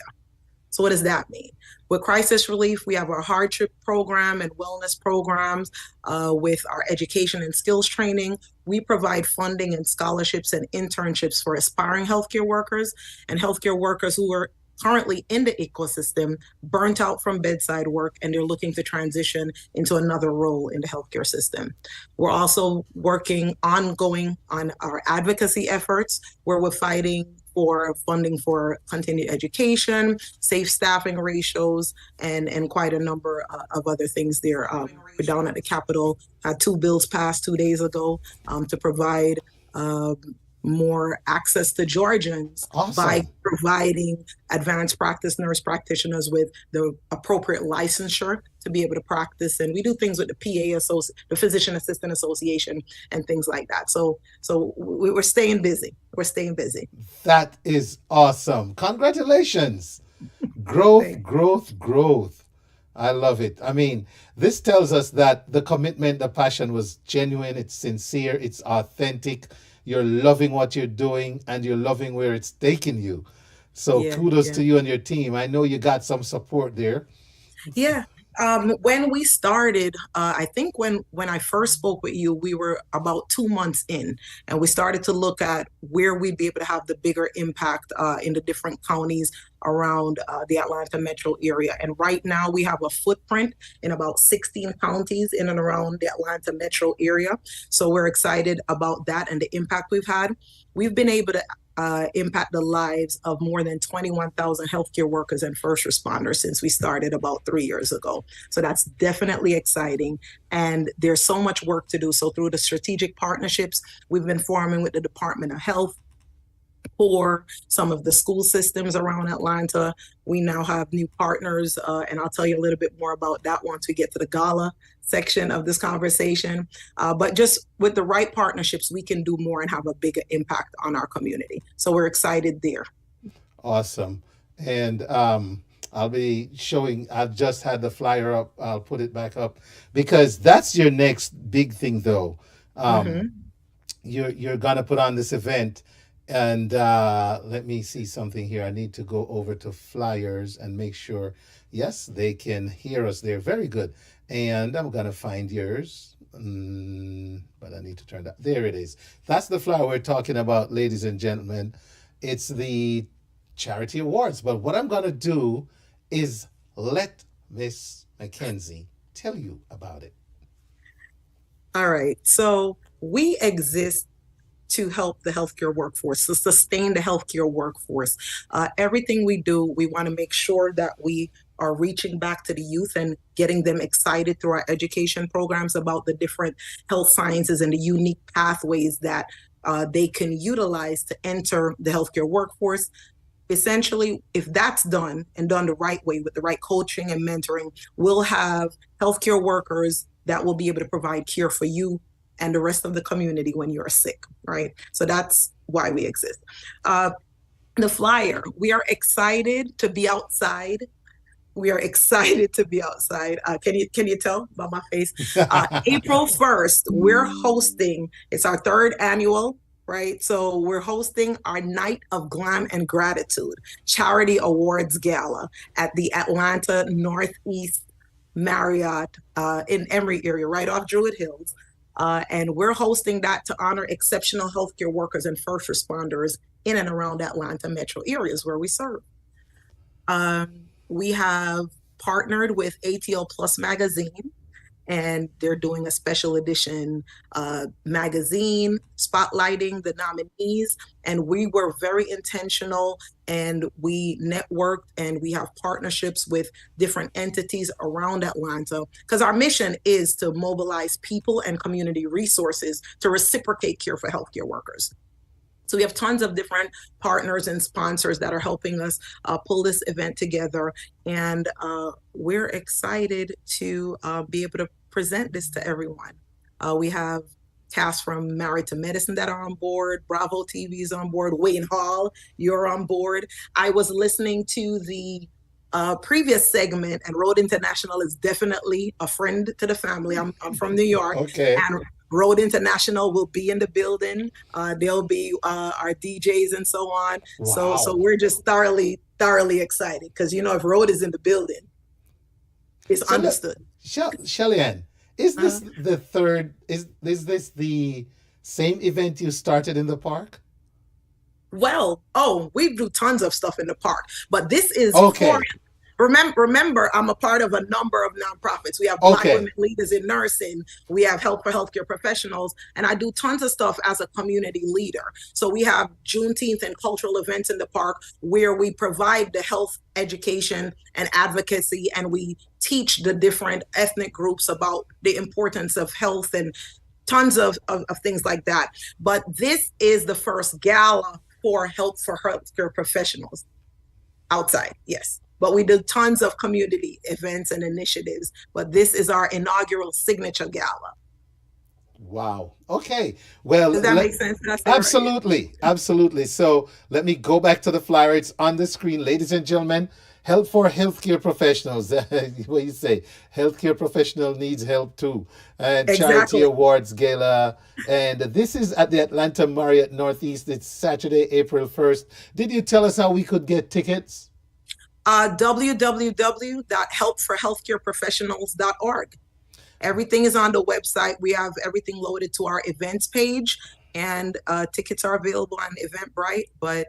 So what does that mean? With crisis relief, we have our hardship program and wellness programs. With our education and skills training, we provide funding and scholarships and internships for aspiring healthcare workers and healthcare workers who are currently in the ecosystem, burnt out from bedside work, and they're looking to transition into another role in the healthcare system. We're also working ongoing on our advocacy efforts, where we're fighting for funding for continued education, safe staffing ratios, and quite a number of other things there. We're down at the Capitol, had 2 bills passed 2 days ago to provide more access to Georgians by providing advanced practice nurse practitioners with the appropriate licensure to be able to practice. And we do things with the the Physician Assistant Association, and things like that. So we're staying busy. We're staying busy. That is awesome. Congratulations. Growth. I love it. I mean, this tells us that the commitment, the passion was genuine, it's sincere, it's authentic. You're loving what you're doing and you're loving where it's taking you. So kudos to you and your team. I know you got some support there. Yeah. When we started, I think when I first spoke with you, we were about 2 months in, and we started to look at where we'd be able to have the bigger impact in the different counties around the Atlanta metro area. And right now we have a footprint in about 16 counties in and around the Atlanta metro area. So we're excited about that and the impact we've had. We've been able to impact the lives of more than 21,000 healthcare workers and first responders since we started about 3 years ago. So that's definitely exciting. And there's so much work to do. So through the strategic partnerships we've been forming with the Department of Health, for some of the school systems around Atlanta, we now have new partners, and I'll tell you a little bit more about that once we get to the gala section of this conversation. But just with the right partnerships, we can do more and have a bigger impact on our community. So we're excited there. Awesome. And I'll be showing, I've just had the flyer up. I'll put it back up because that's your next big thing though. You're going to put on this event. And let me see something here. I need to go over to flyers and make sure, yes, they can hear us there. Very good. And I'm going to find yours. But I need to turn that. There it is. That's the flyer we're talking about, ladies and gentlemen. It's the charity awards. But what I'm going to do is let Miss Mackenzie tell you about it. All right. So we exist to help the healthcare workforce, to sustain the healthcare workforce. Everything we do, we want to make sure that we are reaching back to the youth and getting them excited through our education programs about the different health sciences and the unique pathways that they can utilize to enter the healthcare workforce. Essentially, if that's done and done the right way with the right coaching and mentoring, we'll have healthcare workers that will be able to provide care for you and the rest of the community when you're sick, right? So that's why we exist. The flyer, we are excited to be outside. We are excited to be outside. Can you tell by my face? April 1st, we're hosting, it's our third annual, right? So we're hosting our Night of Glam and Gratitude Charity Awards Gala at the Atlanta Northeast Marriott in Emory area, right off Druid Hills. And we're hosting that to honor exceptional healthcare workers and first responders in and around Atlanta metro areas where we serve. We have partnered with ATL Plus magazine, and they're doing a special edition magazine spotlighting the nominees. And we were very intentional, and we networked, and we have partnerships with different entities around Atlanta, because our mission is to mobilize people and community resources to reciprocate care for healthcare workers. So we have tons of different partners and sponsors that are helping us pull this event together. And we're excited to be able to present this to everyone. We have cast from Married to Medicine that are on board. Bravo TV is on board. Wayne Hall, you're on board. I was listening to the previous segment, and Road International is definitely a friend to the family. I'm from New York. Okay. And Road International will be in the building. They'll be our DJs and so on. Wow. So we're just thoroughly excited, because if Road is in the building, it's understood. Shelly-Ann, is this the third? Is this the same event you started in the park? Well, we do tons of stuff in the park, but this is Okay. Remember, I'm a part of a number of nonprofits. We have Black Women Leaders in Nursing. We have Help for Healthcare Professionals. And I do tons of stuff as a community leader. So we have Juneteenth and cultural events in the park where we provide the health education and advocacy, and we teach the different ethnic groups about the importance of health and tons of things like that. But this is the first gala for Help for Healthcare Professionals outside, yes. But we do tons of community events and initiatives. But this is our inaugural signature gala. Wow. Okay. Well, does that make sense? Absolutely. Absolutely. So let me go back to the flyer. It's on the screen. Ladies and gentlemen, Help for Healthcare Professionals. What you say? Healthcare professional needs help too. And Exactly. Charity Awards Gala. And this is at the Atlanta Marriott Northeast. It's Saturday, April 1st. Did you tell us how we could get tickets? www.helpforhealthcareprofessionals.org. Everything is on the website. We have everything loaded to our events page, and tickets are available on Eventbrite, but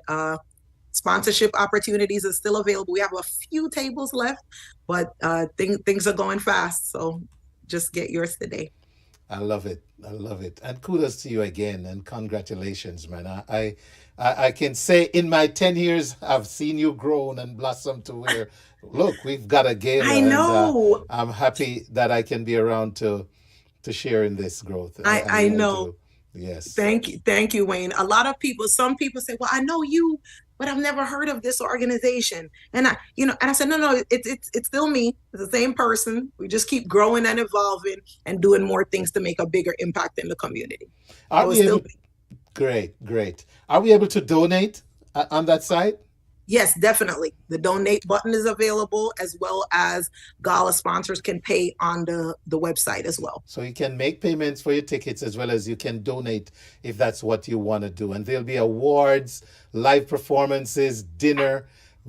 sponsorship opportunities are still available. We have a few tables left, but things are going fast. So just get yours today. I love it. I love it. And kudos to you again, and congratulations, man. I can say in my 10 years, I've seen you grown and blossom to where, look, we've got a gala. I know. And, I'm happy that I can be around to share in this growth. I really know. do. Yes. Thank you, Wayne. Some people say, well, I know you, but I've never heard of this organization. And I said, no, it's still me. It's the same person. We just keep growing and evolving and doing more things to make a bigger impact in the community. Great. Are we able to donate on that site? Yes, definitely. The donate button is available, as well as gala sponsors can pay on the website as well. So you can make payments for your tickets, as well as you can donate if that's what you want to do. And there'll be awards, live performances, dinner,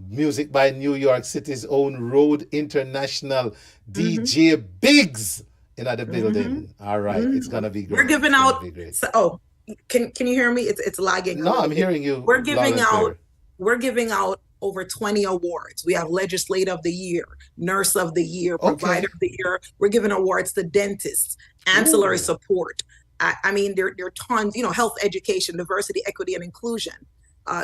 music by New York City's own Road International DJ Biggs in the building. All right. It's gonna be great. We're giving It's gonna out. be great. So, can you hear me? It's lagging. a No, little I'm bit. hearing you. We're loud giving and out. clear. We're giving out over 20 awards. We have Legislative of the Year, Nurse of the Year, Provider of the Year. We're giving awards to dentists, ancillary Ooh. support. I mean, there are tons. Health, education, diversity, equity, and inclusion.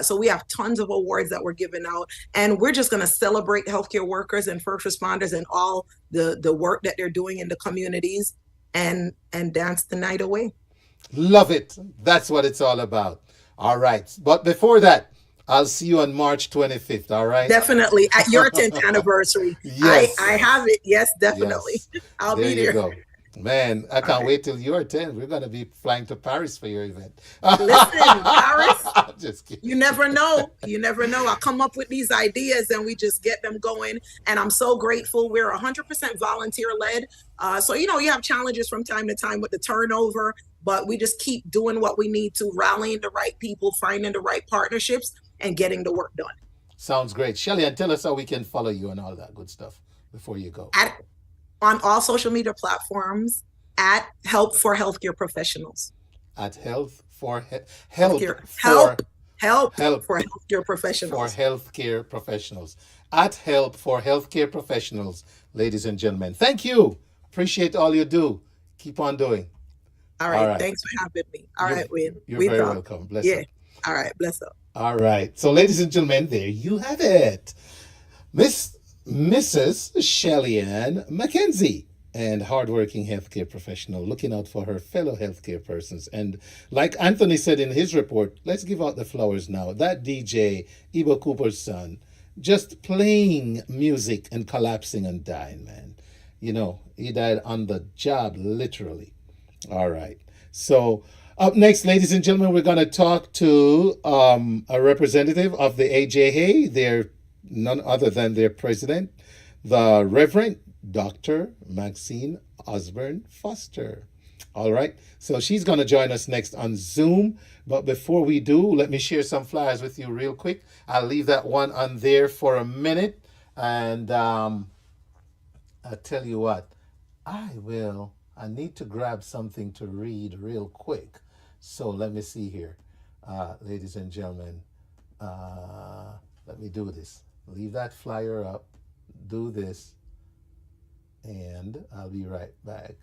So we have tons of awards that we're giving out, and we're just going to celebrate healthcare workers and first responders and all the work that they're doing in the communities, and dance the night away. Love it. That's what it's all about. All right. But before that, I'll see you on March 25th. All right. Definitely at your 10th anniversary. Yes. I have it. Yes, definitely. Yes. I'll There be you there. go. Man, I can't right. wait till you're 10. We're going to be flying to Paris for your event. Listen, Paris, Just kidding. you never know. You never know. I come up with these ideas and we just get them going. And I'm so grateful. We're 100% volunteer led. So, you have challenges from time to time with the turnover, but we just keep doing what we need to, rallying the right people, finding the right partnerships, and getting the work done. Sounds great. Shelly, and tell us how we can follow you and all that good stuff before you go. On all social media platforms at Help for Healthcare Professionals. At Help for Healthcare. Help for Healthcare Professionals. For healthcare professionals. At Help for Healthcare Professionals, ladies and gentlemen. Thank you. Appreciate all you do. Keep on doing. All right. Thanks for having me. All right, Wayne. You're very welcome. Bless Yeah. up. All right. Bless up. All right. So, ladies and gentlemen, there you have it. Mrs. Shelly-Ann McKenzie, and hardworking healthcare professional looking out for her fellow healthcare persons. And like Anthony said in his report, let's give out the flowers now. That DJ, Ibo Cooper's son, just playing music and collapsing and dying, man. He died on the job, literally. All right. So up next, ladies and gentlemen, we're going to talk to a representative of the AJA. They're none other than their president, the Reverend Dr. Maxine Osborne Foster. All right. So she's going to join us next on Zoom. But before we do, let me share some flyers with you real quick. I'll leave that one on there for a minute. And I'll tell you what, I need to grab something to read real quick. So let me see here. Ladies and gentlemen, let me do this. Leave that flyer up, do this, and I'll be right back.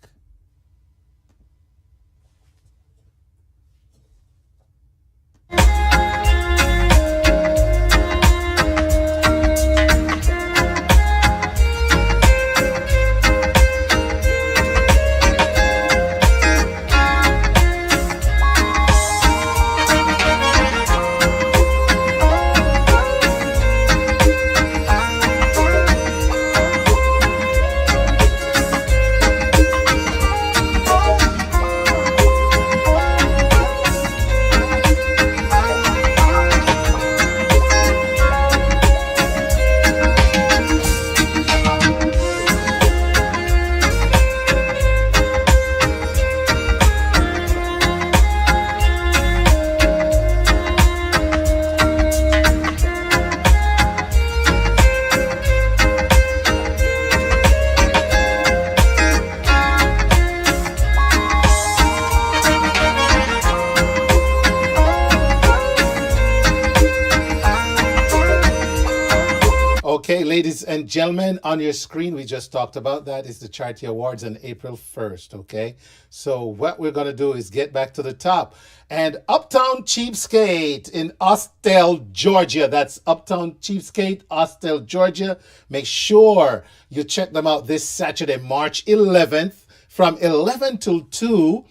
Okay, ladies and gentlemen, on your screen, we just talked about that is the Charity Awards on April 1st, okay? So what we're going to do is get back to the top. And Uptown Cheapskate in Austell, Georgia. That's Uptown Cheapskate, Austell, Georgia. Make sure you check them out this Saturday, March 11th from 11 till 2.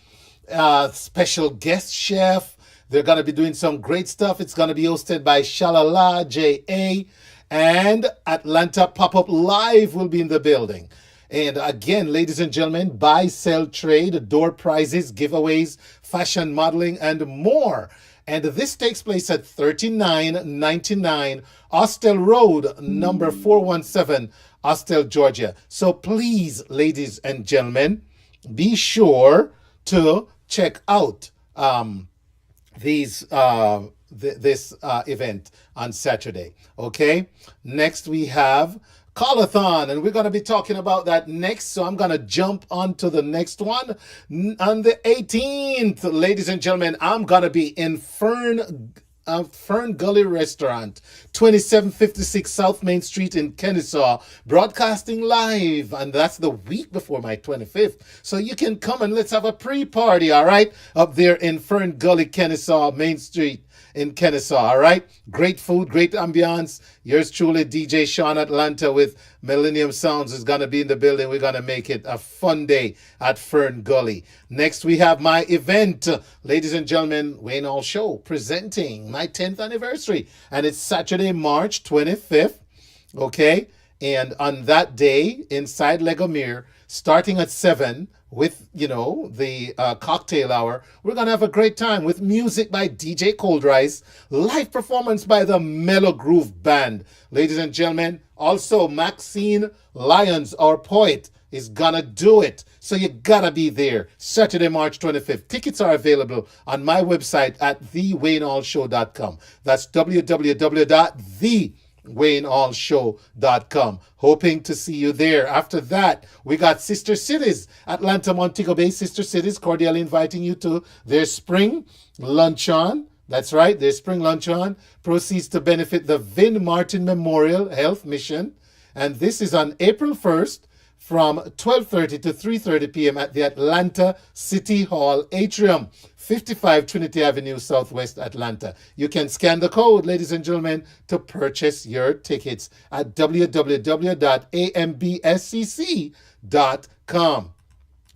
Special guest chef. They're going to be doing some great stuff. It's going to be hosted by Shalala J.A., and Atlanta Pop-Up Live will be in the building. And again, ladies and gentlemen, buy, sell, trade, door prizes, giveaways, fashion modeling, and more. And this takes place at 3999 Austell Road, number 417, Austell, Georgia. So please, ladies and gentlemen, be sure to check out this event on Saturday. Okay. Next we have Colathon, and we're going to be talking about that next. So I'm going to jump on to the next one. On the 18th, ladies and gentlemen, I'm going to be in Fern Gully Restaurant, 2756 South Main Street in Kennesaw, broadcasting live. And that's the week before my 25th. So you can come and let's have a pre-party, all right? Up there in Fern Gully, Kennesaw, Main Street in Kennesaw, all right? Great food, great ambiance. Yours truly, DJ Sean Atlanta with Millennium Sounds is going to be in the building. We're going to make it a fun day at Fern Gully. Next, we have my event, ladies and gentlemen, Wayne Hall Show, presenting my 10th anniversary. And it's Saturday, March 25th, okay? And on that day, inside Legomere, starting at 7, with the cocktail hour, we're gonna have a great time with music by DJ Cold Rice, live performance by the Mellow Groove Band, ladies and gentlemen. Also, Maxine Lyons, our poet, is gonna do it, so you gotta be there. Saturday, March 25th. Tickets are available on my website at thewayneallshow.com. That's www.thewayneallshow.com. Hoping to see you there. After that, we got Sister Cities, Atlanta, Montego Bay. Sister Cities cordially inviting you to their spring luncheon. That's right, their spring luncheon proceeds to benefit the Vin Martin Memorial Health Mission. And this is on April 1st from 12:30 to 3:30 p.m. at the Atlanta City Hall Atrium, 55 Trinity Avenue, Southwest Atlanta. You can scan the code, ladies and gentlemen, to purchase your tickets at www.ambscc.com.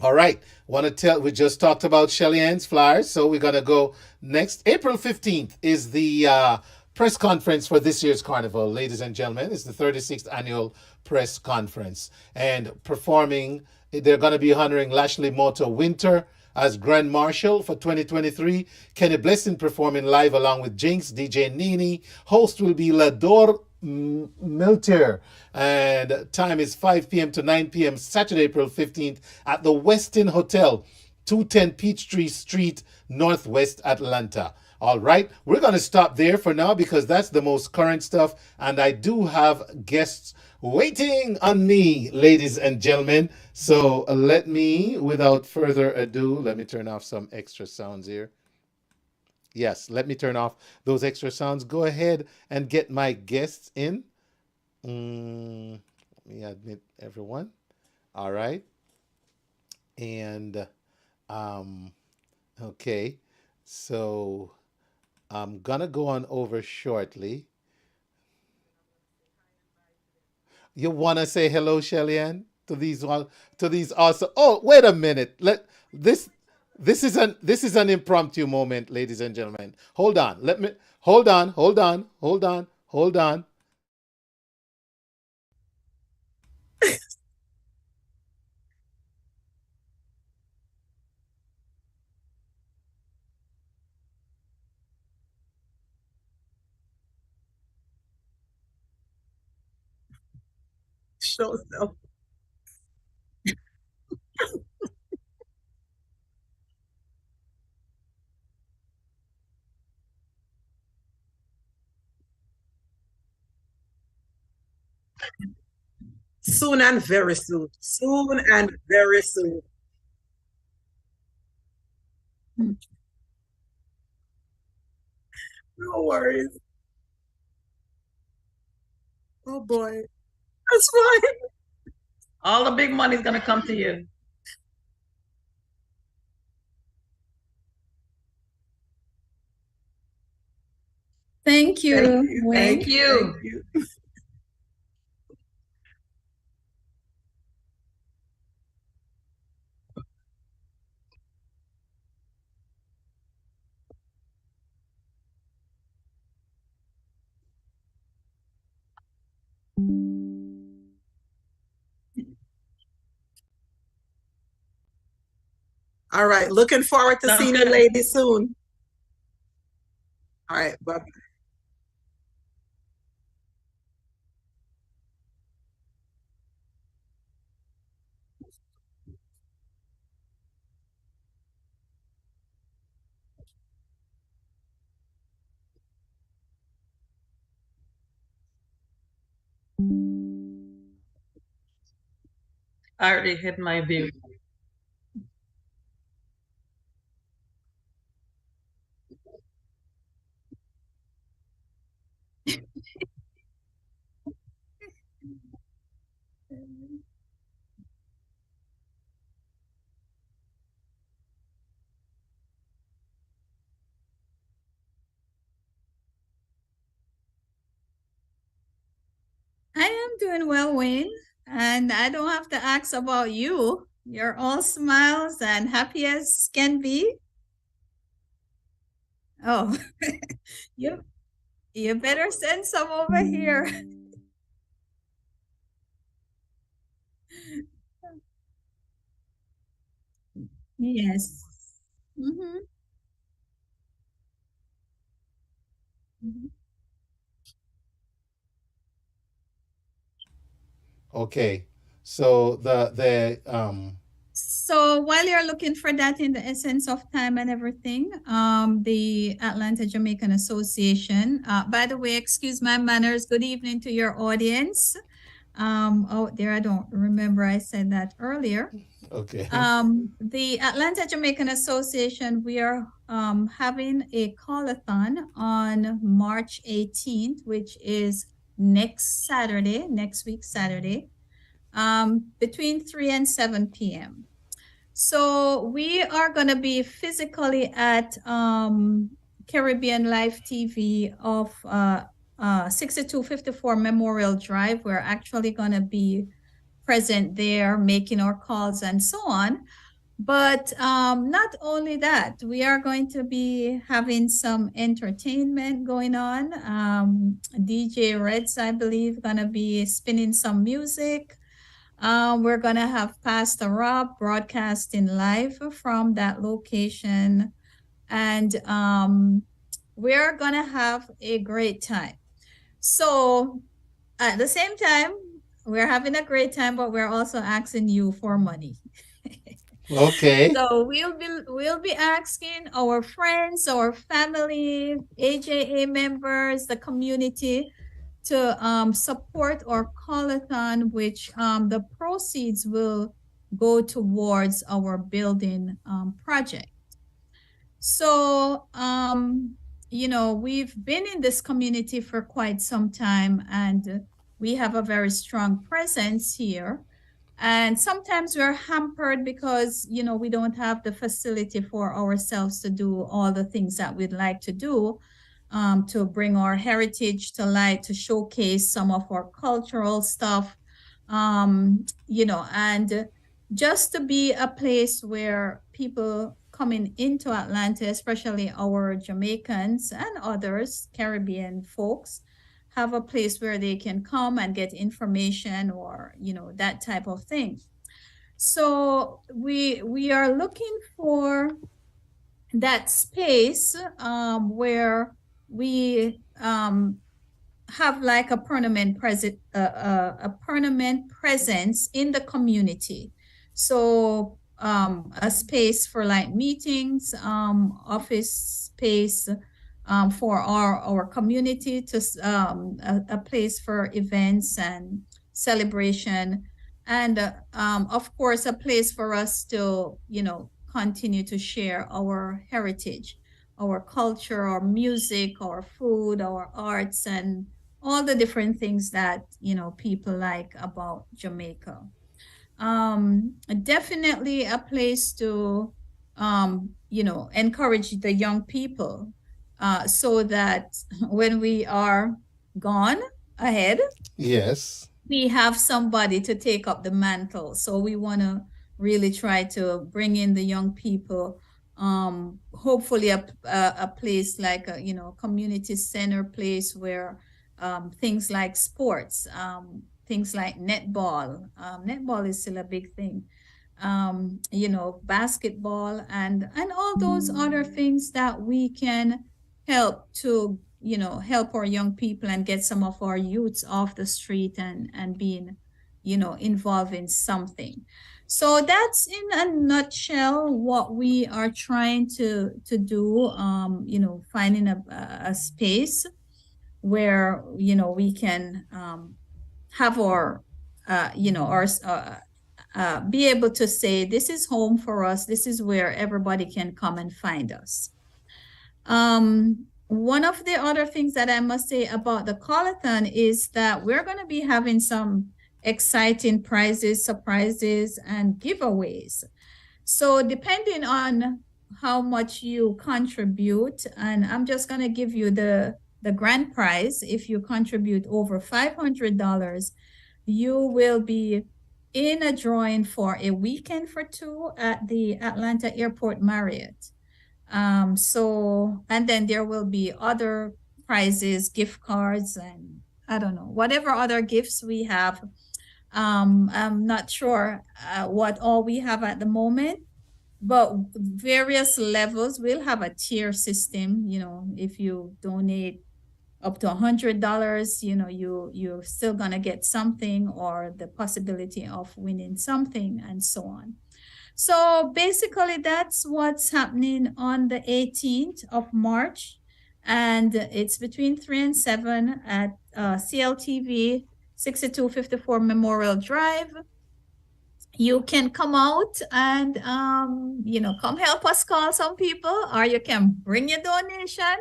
All right, we just talked about Shelly Ann's flyers, so we're going to go next. April 15th is the press conference for this year's carnival, ladies and gentlemen. It's the 36th annual press conference. And performing, they're going to be honoring Lashley Moto Winter as Grand Marshal for 2023. Kenny Blessing performing live along with Jinx, DJ Nini. Host will be Lador Miltier. And time is 5 p.m. to 9 p.m. Saturday, April 15th at the Westin Hotel, 210 Peachtree Street, Northwest Atlanta. All right, we're going to stop there for now because that's the most current stuff. And I do have guests waiting on me, ladies and gentlemen. So let me, without further ado, let me turn off some extra sounds here. Yes, let me turn off those extra sounds. Go ahead and get my guests in. Let me admit everyone. All right. And, okay. So I'm gonna go on over shortly. You wanna say hello, Shelly Ann, to these also? Oh, wait a minute. This is an impromptu moment, ladies and gentlemen. Hold on. Hold on. Show self. Soon and very soon. Soon and very soon. No worries. Oh boy. That's fine. All the big money is going to come to you. Thank you. Thank you. Thank you. All right. Looking forward to Sounds seeing you good. ladies soon. All right. Bye. I already hit my view. I am doing well, Wayne, and I don't have to ask about you. You're all smiles and happy as can be. Oh, you you better send some over here. Yes. Mm-hmm. Mm-hmm. Okay. So So while you're looking for that in the essence of time and everything, the Atlanta Jamaican Association, by the way, excuse my manners, good evening to your audience. Oh, there, I don't remember I said that earlier. okay. The Atlanta Jamaican Association, we are having a call-a-thon on March 18th, which is next week Saturday, between 3 and 7 p.m. So we are going to be physically at Caribbean Live TV of 6254 Memorial Drive. We're actually going to be present there, making our calls and so on. But not only that, we are going to be having some entertainment going on. DJ Reds, I believe, going to be spinning some music. We're going to have Pastor Rob broadcasting live from that location. And we're going to have a great time. So at the same time, we're having a great time, but we're also asking you for money. Okay. So we'll be asking our friends, our family, AJA members, the community to support our call-a-thon, which the proceeds will go towards our building project. So, you know, we've been in this community for quite some time, and we have a very strong presence here. And sometimes we're hampered because, you know, we don't have the facility for ourselves to do all the things that we'd like to do, to bring our heritage to light, to showcase some of our cultural stuff, you know, and just to be a place where people coming into Atlanta, especially our Jamaicans and others, Caribbean folks, have a place where they can come and get information or, you know, that type of thing. So we are looking for that space where we have like a permanent presence in the community. So a space for like meetings, office space for our community, to a place for events and celebration, and of course a place for us to, you know, continue to share our heritage, our culture, our music, our food, our arts, and all the different things that, you know, people like about Jamaica. Definitely a place to, you know, encourage the young people, so that when we are gone ahead, Yes. we have somebody to take up the mantle. So we want to really try to bring in the young people. Hopefully a place like a, you know, community center place where things like sports, things like netball. Netball is still a big thing. You know, basketball and all those other things that we can help to, you know, help our young people and get some of our youths off the street and being, you know, involved in something. So that's in a nutshell what we are trying to do. You know, finding a space where, you know, we can have our, you know, our be able to say, this is home for us. This is where everybody can come and find us. One of the other things that I must say about the call-a-thon is that we're going to be having some exciting prizes, surprises, and giveaways. So depending on how much you contribute, and I'm just going to give you the grand prize. If you contribute over $500, you will be in a drawing for a weekend for two at the Atlanta Airport Marriott. And then there will be other prizes, gift cards, and I don't know, whatever other gifts we have. I'm not sure what all we have at the moment, but various levels. We'll have a tier system. If you donate up to $100, you're still gonna get something, or the possibility of winning something, and so on. So basically, that's what's happening on the 18th of March, and it's between 3 and 7 at CLTV 6254 Memorial Drive. You can come out and come help us call some people, or you can bring your donation.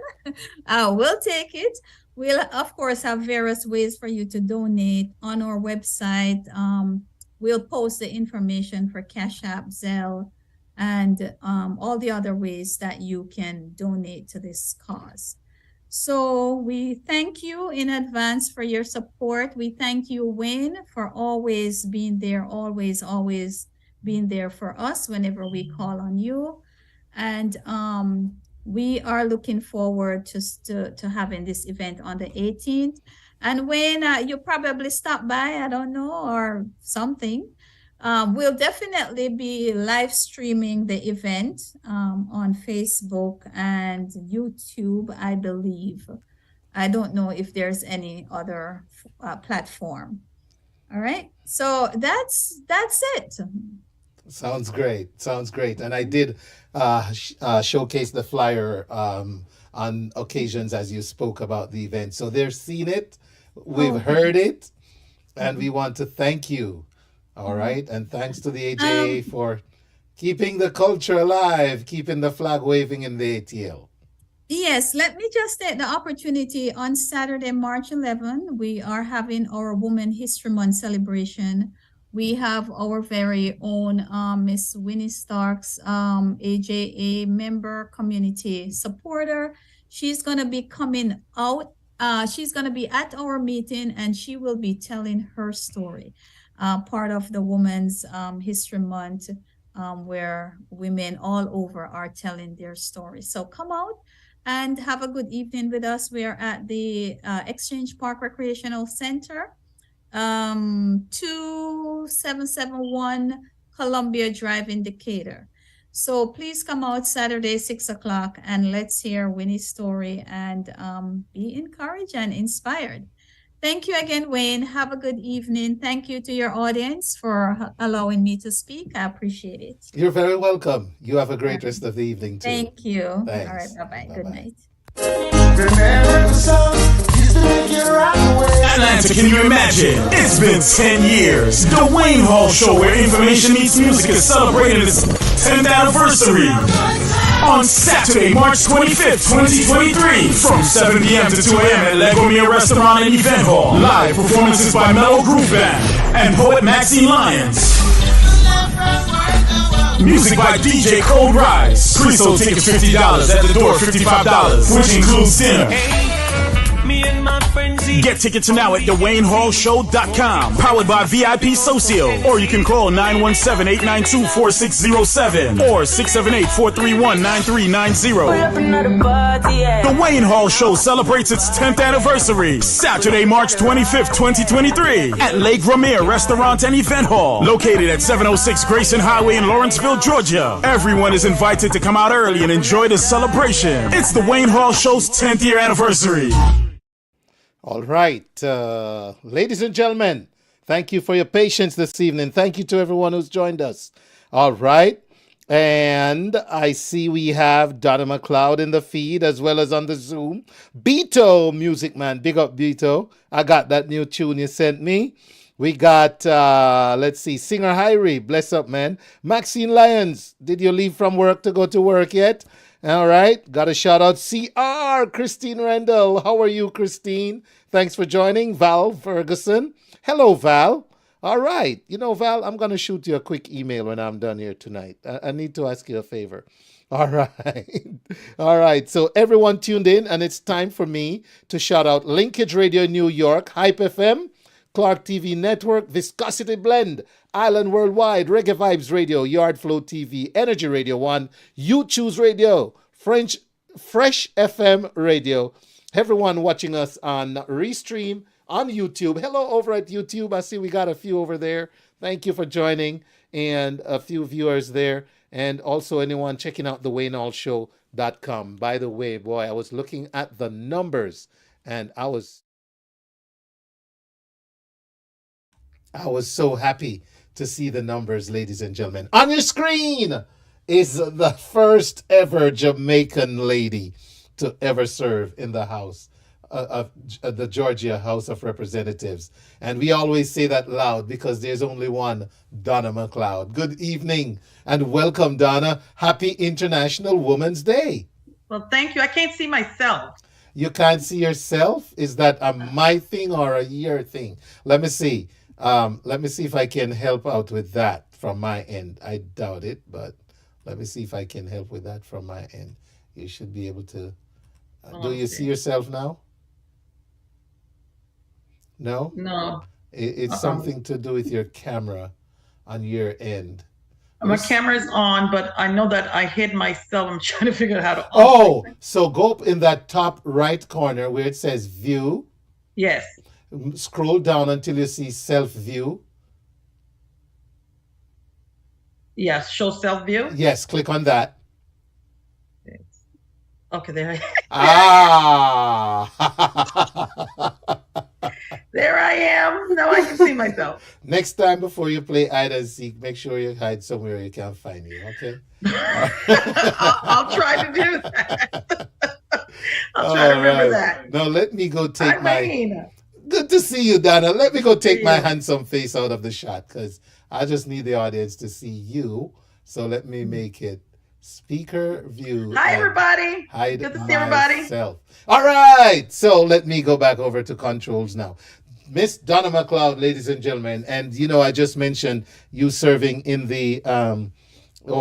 We'll take it. We'll of course have various ways for you to donate on our website. We'll post the information for Cash App, Zelle, and all the other ways that you can donate to this cause. So we thank you in advance for your support. We thank you, Wayne, for always being there, always being there for us whenever we call on you. And we are looking forward to having this event on the 18th. And Wayne, you probably stop by, I don't know, or something. We'll definitely be live streaming the event on Facebook and YouTube, I believe. I don't know if there's any other platform. All right, so that's it. Sounds great. And I did showcase the flyer on occasions as you spoke about the event. So they've seen it, we've heard it, and we want to thank you. All right. And thanks to the AJA for keeping the culture alive, keeping the flag waving in the ATL. Yes, let me just take the opportunity. On Saturday, March 11, we are having our Women History Month celebration. We have our very own Miss Winnie Starks, AJA member, community supporter. She's going to be coming out. She's going to be at our meeting, and she will be telling her story. Part of the Women's History Month, where women all over are telling their story. So come out and have a good evening with us. We are at the Exchange Park Recreational Center, 2771 Columbia Drive in Decatur. So please come out Saturday, 6 o'clock, and let's hear Winnie's story and be encouraged and inspired. Thank you again, Wayne. Have a good evening. Thank you to your audience for allowing me to speak. I appreciate it. You're very welcome. You have a great rest of the evening, too. Thank you. Thanks. All right. Bye-bye. Good night. Atlanta, can you imagine? It's been 10 years. The Wayne Hall Show, where information meets music, is celebrating its 10th anniversary. On Saturday, March 25th, 2023, from 7 p.m. to 2 a.m. at Legomere Restaurant and Event Hall. Live performances by Mellow Groove Band and poet Maxine Lyons. Music by DJ Cold Rise. Pre-sold tickets $50, at the door $55, which includes dinner. Get tickets now at thewaynehallshow.com. Powered by VIP Socio. Or you can call 917-892-4607 or 678-431-9390. The Wayne Hall Show celebrates its 10th anniversary. Saturday, March 25th, 2023 at Lake Ramere Restaurant and Event Hall, located at 706 Grayson Highway in Lawrenceville, Georgia. Everyone is invited to come out early and enjoy the celebration. It's the Wayne Hall Show's 10th year anniversary. All right, ladies and gentlemen, thank you for your patience this evening. Thank you to everyone who's joined us. All right, and I see we have Donna McLeod in the feed as well as on the Zoom. Beto, Music Man, big up Beto. I got that new tune you sent me. We got, let's see, Singer Hyrie, bless up, man. Maxine Lyons, did you leave from work to go to work yet? All right, got a shout out. CR, Christine Rendell. How are you, Christine? Thanks for joining. Val Ferguson. Hello, Val. All right. You know, Val, I'm going to shoot you a quick email when I'm done here tonight. I need to ask you a favor. All right. All right. So everyone tuned in, and it's time for me to shout out Linkage Radio New York, Hype FM, Clark TV Network, Viscosity Blend, Island Worldwide, Reggae Vibes Radio, Yard Flow TV, Energy Radio 1, You Choose Radio, Fresh FM Radio. Everyone watching us on Restream on YouTube. Hello over at YouTube. I see we got a few over there. Thank you for joining, and a few viewers there. And also anyone checking out theWayneHallShow.com. By the way, boy, I was looking at the numbers, and I was so happy to see the numbers, ladies and gentlemen. On your screen is the first ever Jamaican lady to ever serve in the House of the Georgia House of Representatives. And we always say that loud because there's only one Donna McLeod. Good evening and welcome, Donna. Happy International Women's Day. Well, thank you. I can't see myself. You can't see yourself? Is that a my thing or a your thing? Let me see. Let me see if I can help out with that from my end. I doubt it, but let me see if I can help with that from my end. You should be able to. Do you see yourself now? No? No. It's something to do with your camera on your end. My camera's on, but I know that I hid myself. I'm trying to figure out how to. Oh, so go up in that top right corner where it says view. Yes. Scroll down until you see self view. Yes, show self view. Yes, click on that. Okay, there I There I am. Now I can see myself. Next time before you play hide and seek, make sure you hide somewhere you can't find you, okay? I'll try to do that. I'll try to remember that. Now let me go take Good to see you, Donna. Let me go take my handsome face out of the shot because I just need the audience to see you. So let me make it speaker view. Hi, everybody. Hide Good to see everybody. myself. All right. So let me go back over to controls now. Miss Donna McLeod, ladies and gentlemen. And, you know, I just mentioned you serving in the,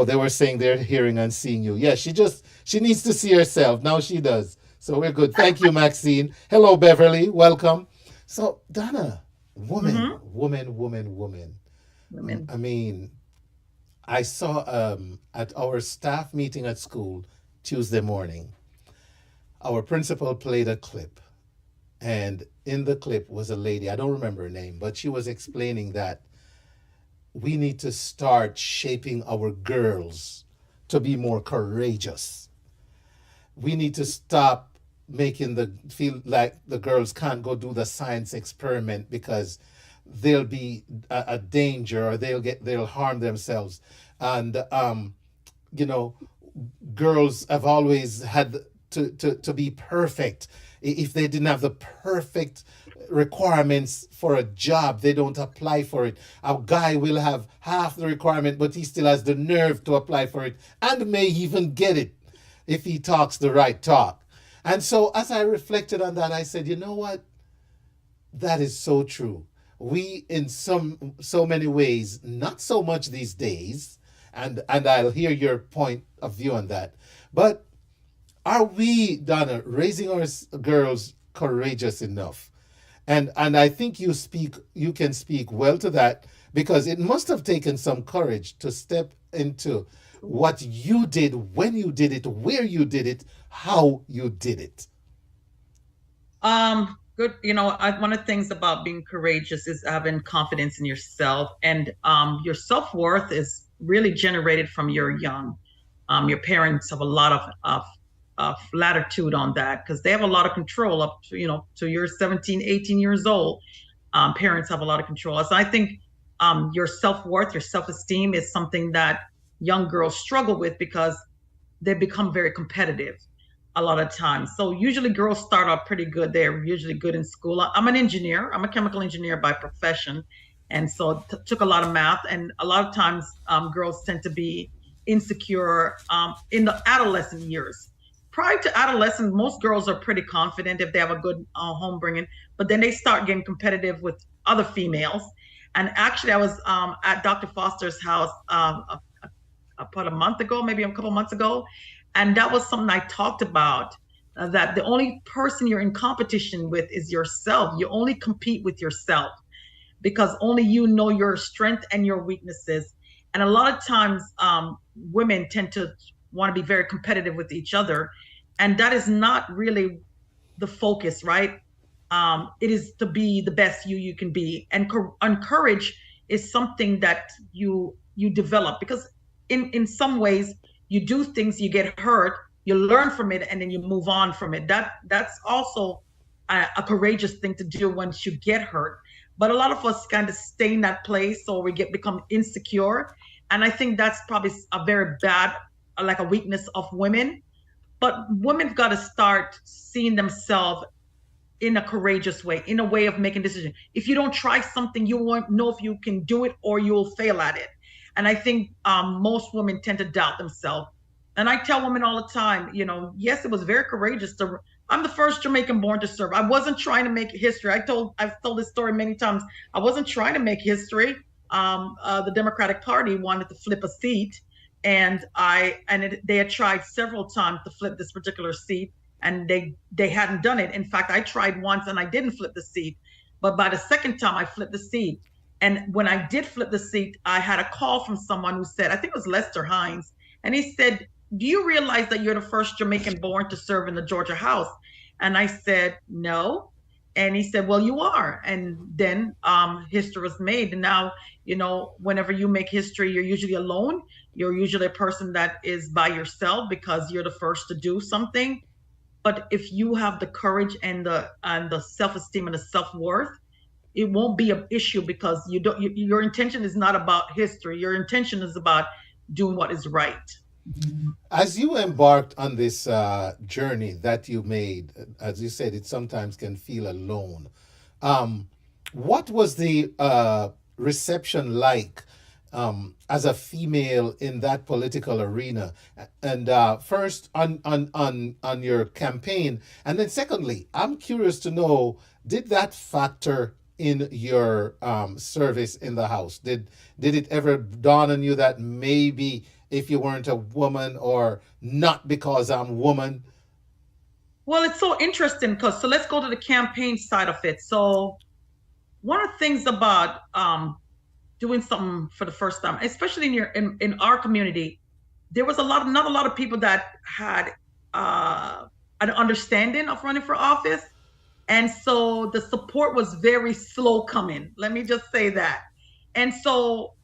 they were saying they're hearing and seeing you. Yeah, she needs to see herself. Now she does. So we're good. Thank you, Maxine. Hello, Beverly. Welcome. So, Donna, woman. I mean, I saw at our staff meeting at school Tuesday morning, our principal played a clip. And in the clip was a lady, I don't remember her name, but she was explaining that we need to start shaping our girls to be more courageous. We need to stop making feel like the girls can't go do the science experiment because they'll be a danger or they'll harm themselves. And you know, girls have always had to be perfect. If they didn't have the perfect requirements for a job, they don't apply for it. A guy will have half the requirement, but he still has the nerve to apply for it and may even get it if he talks the right talk. And so as I reflected on that, I said, you know what? That is so true. We, in so many ways, not so much these days, and I'll hear your point of view on that, but are we, Donna, raising our girls courageous enough? And I think you can speak well to that because it must have taken some courage to step into what you did, when you did it, where you did it, how you did it. Good. You know, one of the things about being courageous is having confidence in yourself, and your self-worth is really generated from your young. Your parents have a lot of latitude on that because they have a lot of control up to, to you're 17, 18 years old. Parents have a lot of control. So I think your self-worth, your self-esteem is something that young girls struggle with because they become very competitive a lot of times. So usually girls start out pretty good. They're usually good in school. I'm an engineer. I'm a chemical engineer by profession. And so it took a lot of math. And a lot of times girls tend to be insecure in the adolescent years. Prior to adolescence, most girls are pretty confident if they have a good home bringing, but then they start getting competitive with other females. And actually, I was at Dr. Foster's house about a month ago, maybe a couple months ago, and that was something I talked about, that the only person you're in competition with is yourself. You only compete with yourself because only you know your strength and your weaknesses. And a lot of times women tend to want to be very competitive with each other. And that is not really the focus, right? It is to be the best you can be. And courage is something that you develop, because in some ways you do things, you get hurt, you learn from it, and then you move on from it. That's also a courageous thing to do once you get hurt. But a lot of us kind of stay in that place, or we become insecure. And I think that's probably a very bad, like a weakness of women. But women got to start seeing themselves in a courageous way, in a way of making decisions. If you don't try something, you won't know if you can do it, or you'll fail at it. And I think most women tend to doubt themselves. And I tell women all the time, yes, it was very courageous I'm the first Jamaican born to serve. I wasn't trying to make history. I've told this story many times. I wasn't trying to make history. The Democratic Party wanted to flip a seat, and they had tried several times to flip this particular seat, and they hadn't done it. In fact, I tried once and I didn't flip the seat, but by the second time I flipped the seat. And when I did flip the seat, I had a call from someone who said, I think it was Lester Hines, and he said, do you realize that you're the first Jamaican born to serve in the Georgia House? And I said, no. And he said, well, you are. And then history was made. And now, whenever you make history, you're usually alone. You're usually a person that is by yourself because you're the first to do something. But if you have the courage and the self-esteem and the self-worth, it won't be an issue, because your intention is not about history. Your intention is about doing what is right. As you embarked on this journey that you made, as you said, it sometimes can feel alone. What was the reception like as a female in that political arena? And first on your campaign, and then secondly, I'm curious to know, did that factor in your service in the House? Did it ever dawn on you that maybe if you weren't a woman, or not because I'm woman? Well, it's so interesting, so let's go to the campaign side of it. So one of the things about doing something for the first time, especially in our community, there was not a lot of people that had an understanding of running for office. And so the support was very slow coming. Let me just say that. And so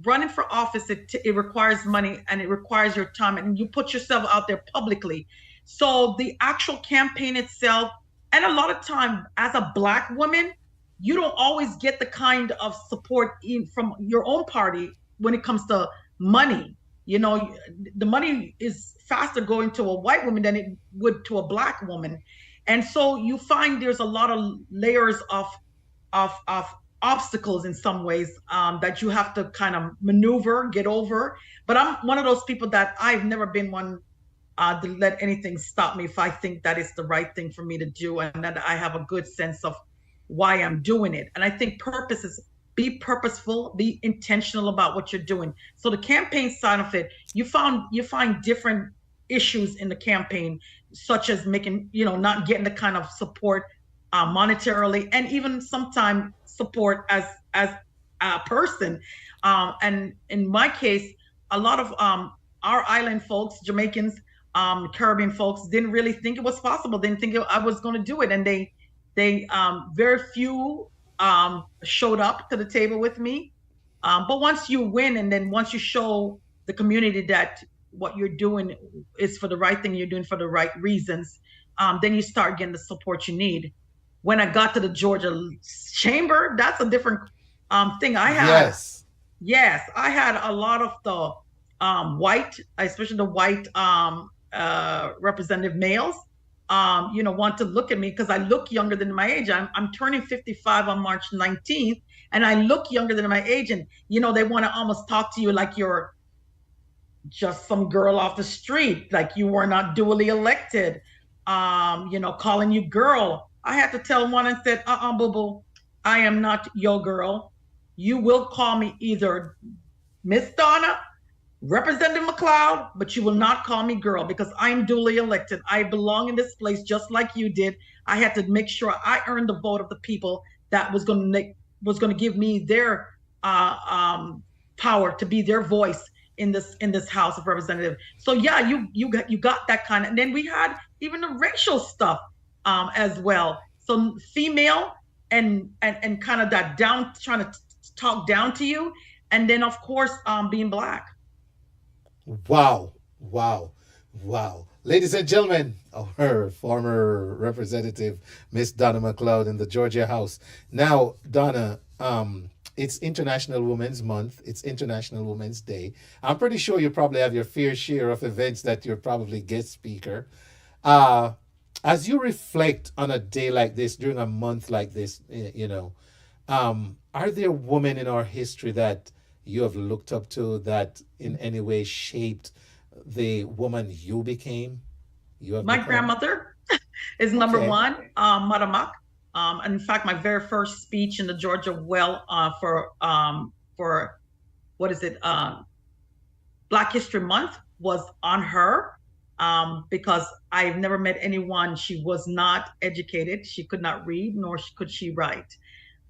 running for office, it requires money, and it requires your time, and you put yourself out there publicly. So the actual campaign itself, and a lot of time as a Black woman, you don't always get the kind of support from your own party when it comes to money. The money is faster going to a white woman than it would to a Black woman. And so you find there's a lot of layers of obstacles in some ways that you have to kind of maneuver, get over. But I'm one of those people that I've never been one to let anything stop me if I think that it's the right thing for me to do, and that I have a good sense of why I'm doing it. And I think purpose is, be purposeful, be intentional about what you're doing. So the campaign side of it, you find different issues in the campaign, such as making, not getting the kind of support monetarily, and even sometimes support as a person. And in my case, a lot of our island folks, Jamaicans, Caribbean folks, didn't really think it was possible, didn't think I was going to do it. And they very few showed up to the table with me. But once you win, and then once you show the community that what you're doing is for the right thing, you're doing for the right reasons, then you start getting the support you need. When I got to the Georgia chamber, that's a different thing. I had, yes, I had a lot of the white, especially the white representative males, want to look at me because I look younger than my age. I'm turning 55 on March 19th, and I look younger than my age, and they want to almost talk to you like you're just some girl off the street, like you were not duly elected, calling you girl. I had to tell one and said, boo boo, I am not your girl. You will call me either Miss Donna, Representative McLeod, but you will not call me girl, because I'm duly elected. I belong in this place just like you did. I had to make sure I earned the vote of the people that was going to give me their power to be their voice in this House of Representatives. So yeah, you got that kind of. And then we had even the racial stuff as well. So female and kind of that down, trying to talk down to you, and then of course being Black. Wow. Ladies and gentlemen, our former representative, Miss Donna McLeod in the Georgia House. Now, Donna, it's International Women's Month. It's International Women's Day. I'm pretty sure you probably have your fair share of events that you're probably guest speaker. As you reflect on a day like this, during a month like this, are there women in our history that you have looked up to that in any way shaped the woman you became? My grandmother is number one, Madamak. In fact, my very first speech in the Georgia Well for what is it, Black History Month was on her, because I've never met anyone. She was not educated. She could not read, nor could she write.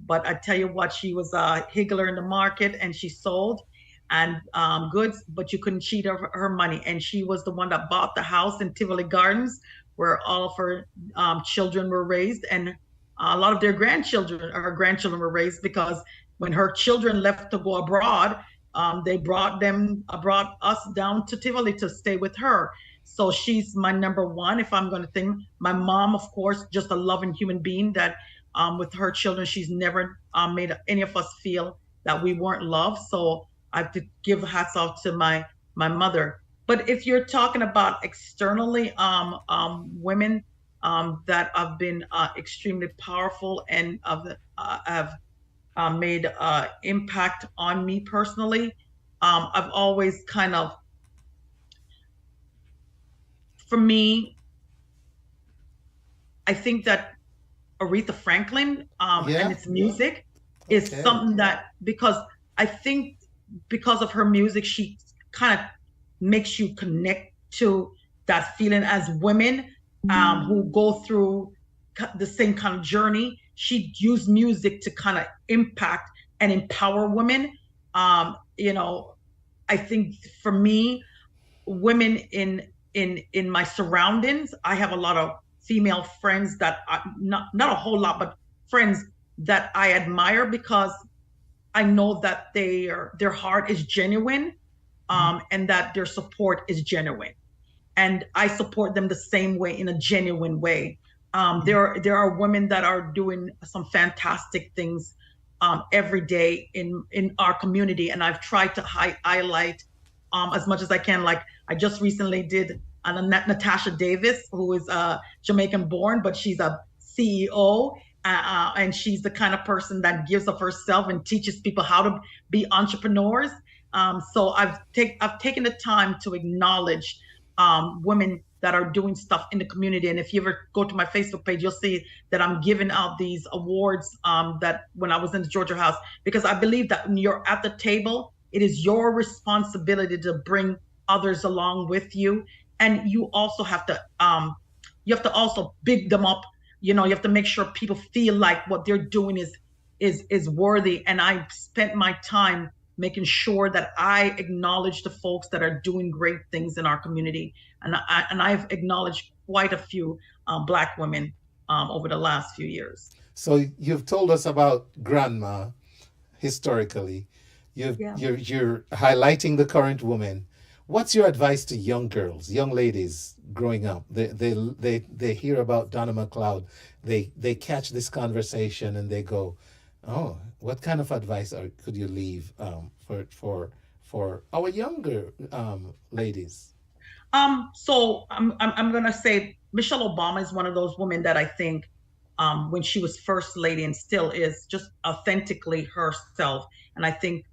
But I tell you what, she was a higgler in the market, and she sold and goods, but you couldn't cheat her money. And she was the one that bought the house in Tivoli Gardens, where all of her children were raised, and a lot of her grandchildren were raised, because when her children left to go abroad, they brought us down to Tivoli to stay with her. So she's my number one. If I'm going to think, my mom, of course, just a loving human being that with her children, she's never made any of us feel that we weren't loved. So I have to give hats off to my mother. But if you're talking about externally, women that have been extremely powerful and have made impact on me personally, I've always kind of, for me, I think that Aretha Franklin and its music is something that, because I think because of her music, she kind of makes you connect to that feeling as women who go through the same kind of journey. She used music to kind of impact and empower women. I think for me, women in my surroundings, I have a lot of female friends that not a whole lot, but friends that I admire, because I know that their heart is genuine, and that their support is genuine, and I support them the same way, in a genuine way. There are women that are doing some fantastic things every day in our community, and I've tried to highlight as much as I can. Like I just recently did Natasha Davis, who is Jamaican born, but she's a CEO, and she's the kind of person that gives of herself and teaches people how to be entrepreneurs. So I've taken the time to acknowledge women that are doing stuff in the community. And if you ever go to my Facebook page, you'll see that I'm giving out these awards that when I was in the Georgia House, because I believe that when you're at the table, it is your responsibility to bring others along with you. And you also have to also big them up. You have to make sure people feel like what they're doing is worthy. And I spent my time making sure that I acknowledge the folks that are doing great things in our community. And I've acknowledged quite a few Black women over the last few years. So you've told us about grandma historically. You're highlighting the current woman. What's your advice to young girls, young ladies growing up? They hear about Donna McLeod, they catch this conversation and they go, oh, what kind of advice could you leave for our younger ladies? So I'm gonna say Michelle Obama is one of those women that I think when she was first lady and still is, just authentically herself. And I think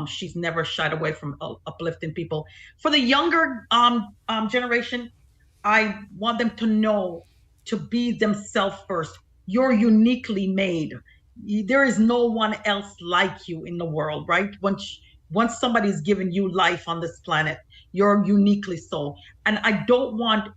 she's never shied away from uplifting people. For the younger generation, I want them to know to be themselves first. You're uniquely made. There is no one else like you in the world, right? Once somebody's given you life on this planet, you're uniquely so. And I don't want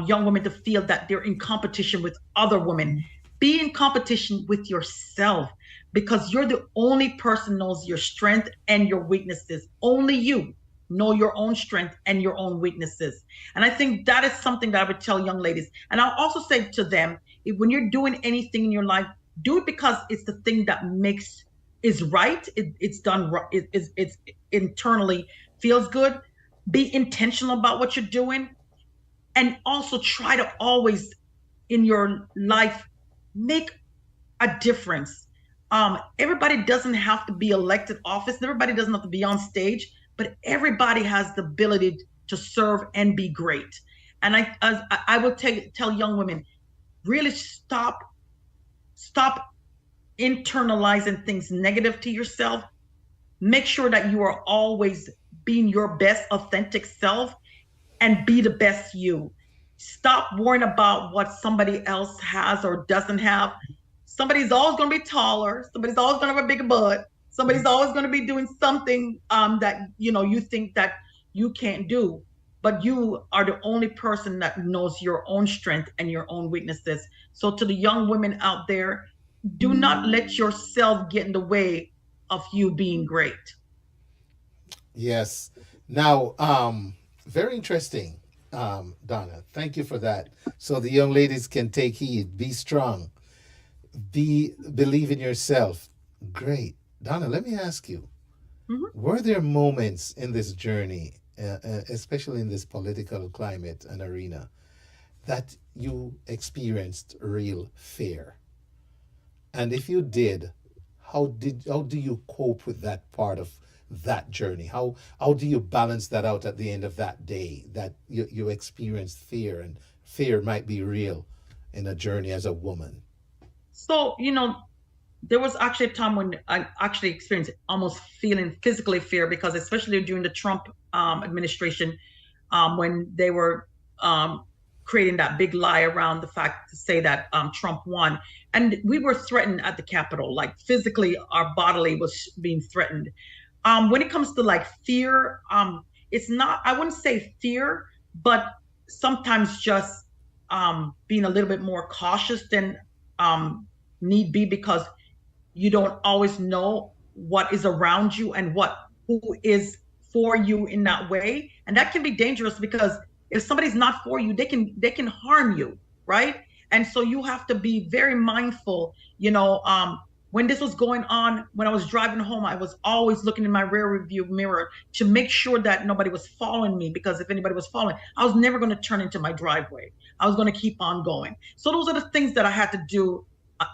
young women to feel that they're in competition with other women. Be in competition with yourself, because you're the only person knows your strength and your weaknesses. Only you know your own strength and your own weaknesses. And I think that is something that I would tell young ladies. And I'll also say to them, when you're doing anything in your life, do it because it's the thing that is right. It's done right. It's internally feels good. Be intentional about what you're doing. And also try to always in your life make a difference. Everybody doesn't have to be elected office. Everybody doesn't have to be on stage, but everybody has the ability to serve and be great. And I will tell young women, really stop internalizing things negative to yourself. Make sure that you are always being your best authentic self and be the best you. Stop worrying about what somebody else has or doesn't have. Somebody's always going to be taller. Somebody's always going to have a bigger butt. Somebody's always going to be doing something that you think that you can't do. But you are the only person that knows your own strength and your own weaknesses. So to the young women out there, do not let yourself get in the way of you being great. Yes. Now, very interesting, Donna. Thank you for that. So the young ladies can take heed. Be strong. Believe in yourself. Great. Donna, let me ask you, were there moments in this journey, especially in this political climate and arena, that you experienced real fear? And if you did, how do you cope with that part of that journey? How do you balance that out at the end of that day, that you experienced fear, and fear might be real in a journey as a woman? So, there was actually a time when I actually experienced almost feeling physically fear, because especially during the Trump administration, when they were creating that big lie around the fact to say that Trump won. And we were threatened at the Capitol, like physically, our bodily was being threatened. When it comes to like fear, it's not, I wouldn't say fear, but sometimes just being a little bit more cautious than need be, because you don't always know what is around you and who is for you in that way. And that can be dangerous, because if somebody's not for you, they can harm you, right? And so you have to be very mindful. When this was going on, when I was driving home, I was always looking in my rear view mirror to make sure that nobody was following me, because if anybody was following, I was never going to turn into my driveway. I was going to keep on going. So those are the things that I had to do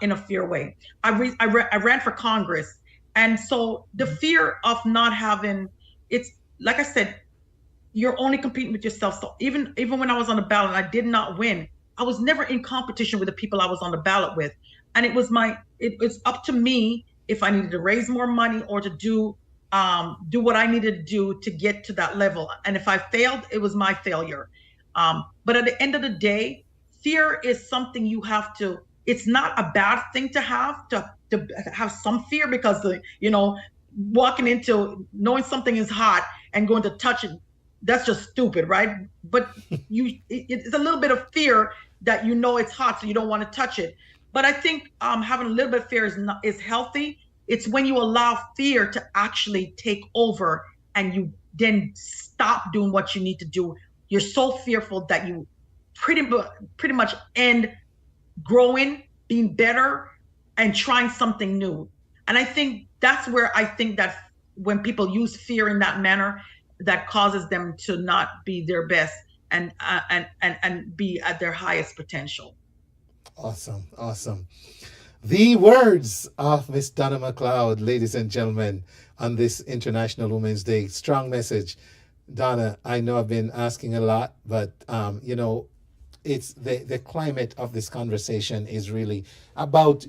in a fear way. I ran for Congress. And so the fear of not having, it's like I said, you're only competing with yourself. So even when I was on the ballot and I did not win, I was never in competition with the people I was on the ballot with. And it was up to me if I needed to raise more money or to do what I needed to do to get to that level. And if I failed, it was my failure. But at the end of the day, fear is something you have to, it's not a bad thing to have some fear, because walking into knowing something is hot and going to touch it, that's just stupid, right? But it's a little bit of fear that it's hot, so you don't want to touch it. But I think having a little bit of fear is healthy. It's when you allow fear to actually take over and you then stop doing what you need to do. You're so fearful that you pretty much end growing, being better, and trying something new. And I think that's where I think that when people use fear in that manner, that causes them to not be their best and be at their highest potential. Awesome. The words of Miss Donna McLeod, ladies and gentlemen, on this International Women's Day. Strong message. Donna, I know I've been asking a lot, but it's the climate of this conversation is really about,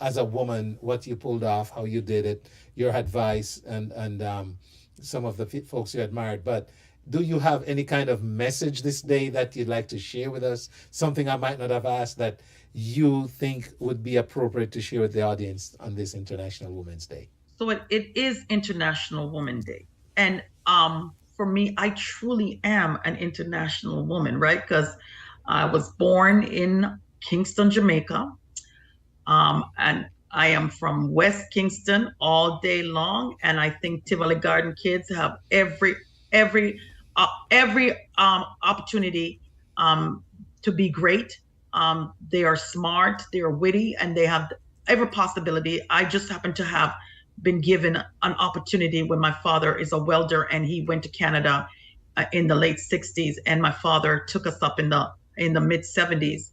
as a woman, what you pulled off, how you did it, your advice, and some of the folks you admired. But do you have any kind of message this day that you'd like to share with us? Something I might not have asked that you think would be appropriate to share with the audience on this International Women's Day? So it is International Women's Day. And for me, I truly am an international woman, right? Because I was born in Kingston, Jamaica. And I am from West Kingston all day long. And I think Tivoli Garden kids have every opportunity to be great. They are smart, they are witty, and they have every possibility. I just happen to have been given an opportunity when my father is a welder and he went to Canada in the late 60s, and my father took us up in the mid 70s,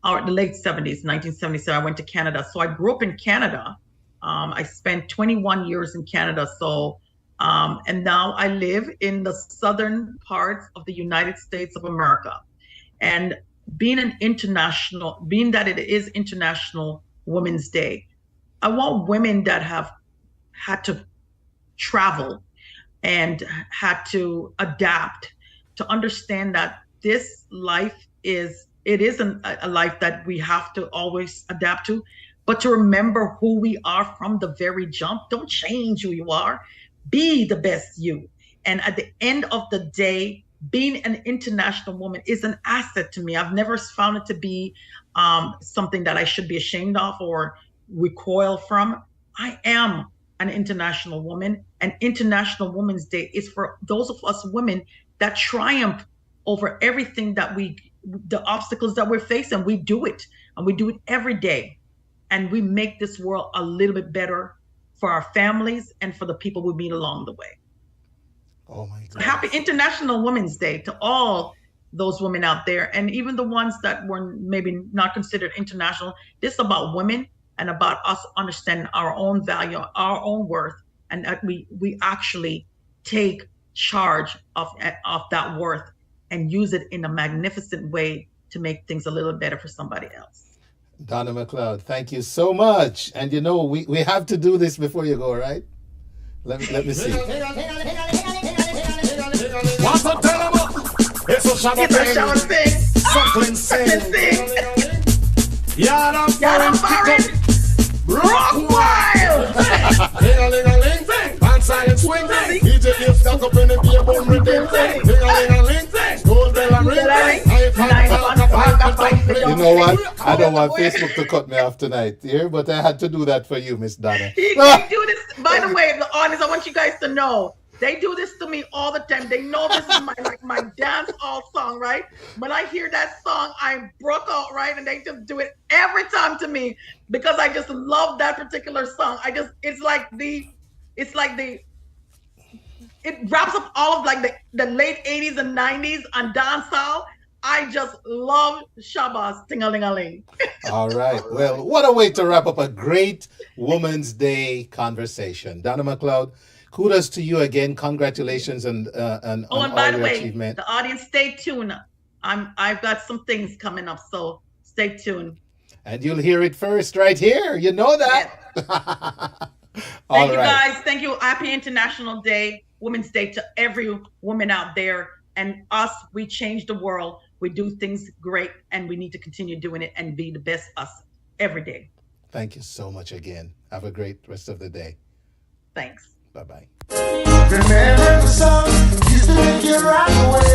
or the late 70s, 1977. I went to Canada. So I grew up in Canada. I spent 21 years in Canada. So, and now I live in the southern parts of the United States of America. And being that it is International Women's Day, I want women that have had to travel and had to adapt to understand that this life isn't a life that we have to always adapt to, but to remember who we are from the very jump. Don't change who you are. Be the best you. And at the end of the day, being an international woman is an asset to me. I've never found it to be something that I should be ashamed of or recoil from. I am an international woman, and International Women's Day is for those of us women that triumph over everything the obstacles that we're facing. We do it, and we do it every day. And we make this world a little bit better for our families and for the people we meet along the way. Oh my God. Happy International Women's Day to all those women out there, and even the ones that were maybe not considered international. This is about women and about us understanding our own value, our own worth, and that we actually take charge of that worth and use it in a magnificent way to make things a little better for somebody else. Donna McLeod, thank you so much. And we have to do this before you go, right? Let me see. What's up, tell 'em up? It's a shower thing. Suckling sing. Yada foreign. Rock wild. Ling-a-ling-a-ling. Pants and swing. DJ is stuck up in the beer boom rhythm. Ling-a-ling-a-ling. Gold bell and ring. You know what? I don't want Facebook to cut me off tonight here, but I had to do that for you, Miss Donna. They do this. By the way, the audience, I want you guys to know, they do this to me all the time. They know this is my dance all song, right? When I hear that song, I broke out, right? And they just do it every time to me because I just love that particular song. It wraps up all of like the late 80s and 90s on dancehall. I just love Shabazz Ting-a-ling-a-ling. All right. Well, what a way to wrap up a great Women's Day conversation. Donna McLeod, kudos to you again. Congratulations on and all by the your way, achievement. the audience, stay tuned. I've got some things coming up, so stay tuned. And you'll hear it first right here. You know that. Yes. All Thank you, right. guys. Thank you. Happy International Day, Women's Day to every woman out there. And us, we change the world. We do things great, and we need to continue doing it and be the best us every day. Thank you so much again. Have a great rest of the day. Thanks. Bye-bye.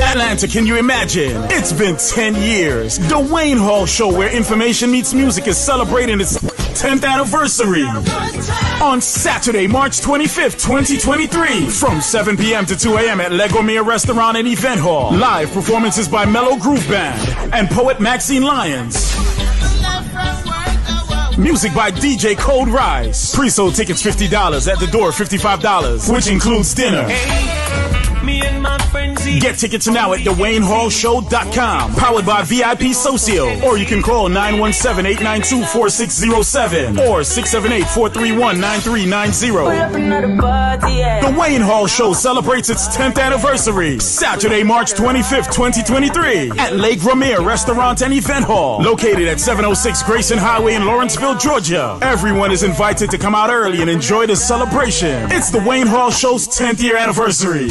Atlanta, can you imagine? It's been 10 years. The Wayne Hall Show, where information meets music, is celebrating its 10th anniversary. On Saturday, March 25th, 2023, from 7 p.m. to 2 a.m. at Legomere Restaurant and Event Hall. Live performances by Mellow Groove Band and poet Maxine Lyons. Music by DJ Cold Rise. Pre-sold tickets $50, at the door $55, which includes dinner. Me and my friends Get tickets now at DwayneHallShow.com. Powered by VIP Socio. Or you can call 917-892-4607 or 678-431-9390. The Wayne Hall Show celebrates its 10th anniversary, Saturday, March 25th, 2023, at Lake Vermeer Restaurant and Event Hall, located at 706 Grayson Highway in Lawrenceville, Georgia. Everyone is invited to come out early and enjoy the celebration. It's the Wayne Hall Show's 10th year anniversary.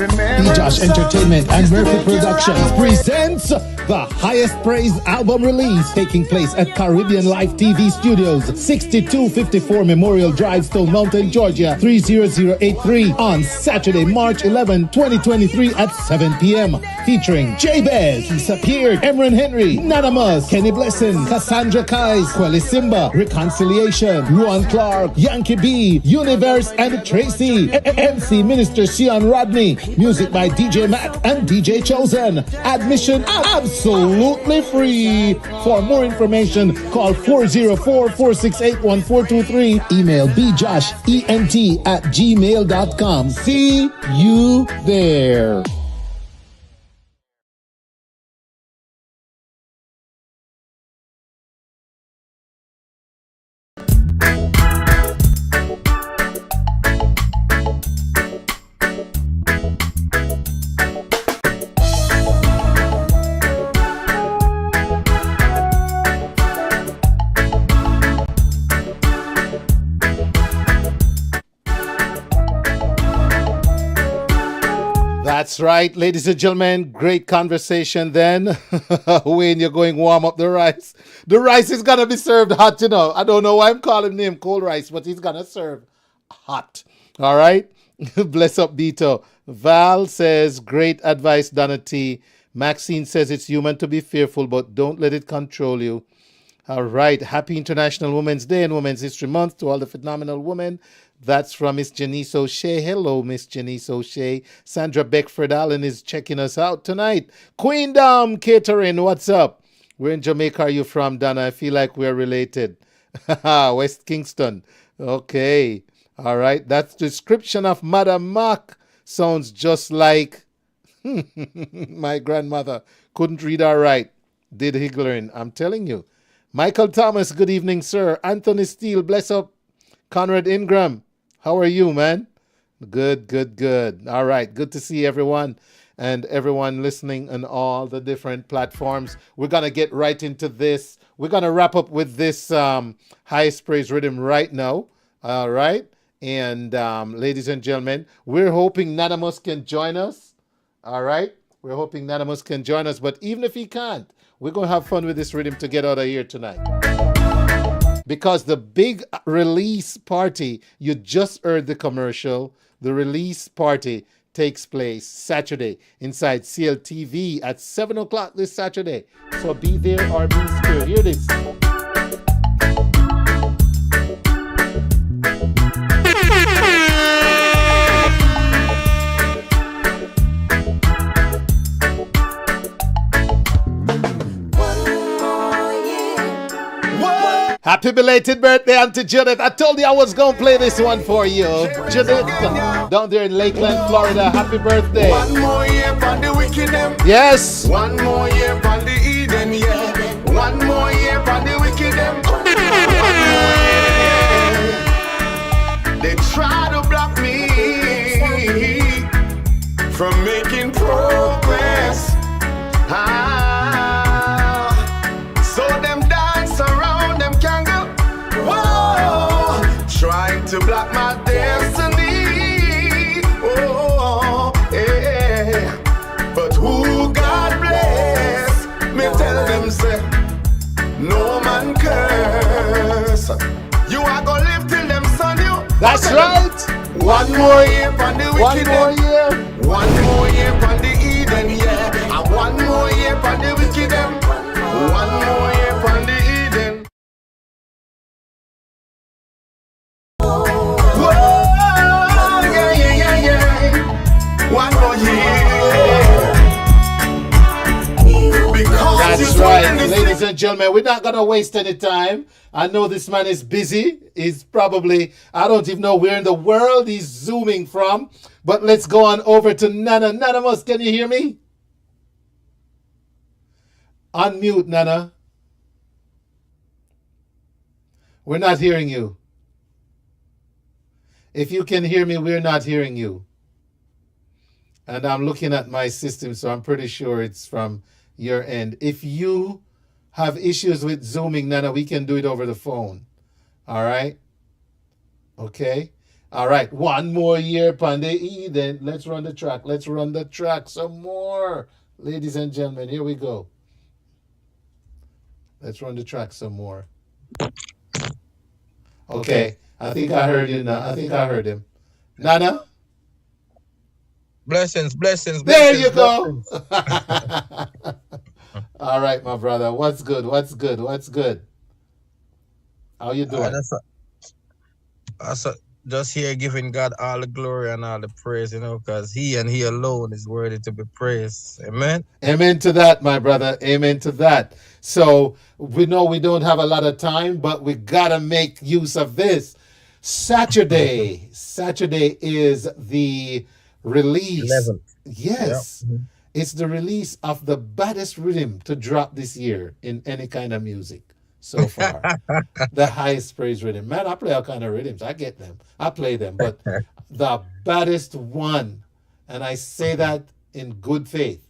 B-Josh Entertainment and Murphy Productions presents the highest praise album release taking place at Caribbean Life TV Studios, 6254 Memorial Drive, Stone Mountain, Georgia, 30083 on Saturday, March 11, 2023 at 7 p.m. Featuring Jabez, He's Appeared, Emran Henry, Nanamas, Kenny Blesson, Cassandra Kais, Quelly Simba, Reconciliation, Ruan Clark, Yankee B, Universe and Tracy, MC Minister Sean Rodney. Music by DJ Mac and DJ Chosen. Admission absolutely free. For more information, call 404-468-1423. Email bjoshent@gmail.com. See you there. That's right, ladies and gentlemen. Great conversation then. Wayne, you're going warm up the rice. The rice is going to be served hot, you know. I don't know why I'm calling him cold rice, but he's going to serve hot. All right? Bless up, Beto. Val says, great advice, Donna T. Maxine says, it's human to be fearful, but don't let it control you. All right. Happy International Women's Day and Women's History Month to all the phenomenal women. That's from Miss Janice O'Shea. Hello, Miss Janice O'Shea. Sandra Beckford Allen is checking us out tonight. Queendom Catering, what's up? Where in Jamaica are you from, Donna? I feel like we're related. West Kingston. Okay. All right. That description of Madam Mac sounds just like my grandmother. Couldn't read or write. Did Higgling. I'm telling you. Michael Thomas, good evening, sir. Anthony Steele, bless up. Conrad Ingram, how are you, man? Good, good, good. All right, good to see everyone and everyone listening on all the different platforms. We're going to get right into this. We're going to wrap up with this highest praise rhythm right now. All right. And ladies and gentlemen, we're hoping Nanamus can join us. All right. We're hoping Nanamus can join us. But even if he can't, we're going to have fun with this rhythm to get out of here tonight. Because the big release party, you just heard the commercial, the release party takes place Saturday inside CLTV at 7 o'clock this Saturday. So be there or be square. Hear this. Happy belated birthday, Auntie Judith. I told you I was going to play this one for you. Judith, down there in Lakeland, Florida. Happy birthday. One more year for the wicked them. Yes. One more year for the Eden, yeah. One more year for the wicked them. They try to block me from making progress. So them dance around them candle. Whoa, trying to block my destiny. Oh, yeah. But who God bless, me tell them say, no man curse. You are gonna live till them son you. That's right. One more year for the wicked. One more year. One more year for the Eden, yeah. And one more year for the wicked them. One more year for the Eden. Whoa, yeah, yeah, yeah, yeah. One more year. Because That's right, ladies and gentlemen, we're not going to waste any time. I know this man is busy. He's probably, I don't even know where in the world he's zooming from. But let's go on over to Nana. Nanamus, can you hear me? Unmute, Nana. We're not hearing you. If you can hear me, we're not hearing you. And I'm looking at my system, so I'm pretty sure it's from your end. If you have issues with Zooming, Nana, we can do it over the phone. All right? Okay? All right. One more year, Pandey Eden. Let's run the track. Let's run the track some more. Ladies and gentlemen, here we go. Let's run the track some more. Okay. I think I heard you now. I think I heard him. Nana? Blessings. There you go. All right, my brother. What's good? How you doing? That's just here giving God all the glory and all the praise, because He and He alone is worthy to be praised. Amen. Amen to that, my brother. Amen to that. So we know we don't have a lot of time, but we gotta make use of this. Saturday is the release. 11th. Yes. Yep. It's the release of the baddest rhythm to drop this year in any kind of music so far. The highest praise rhythm. Man, I play all kind of rhythms. I get them. I play them. But the baddest one, and I say that in good faith.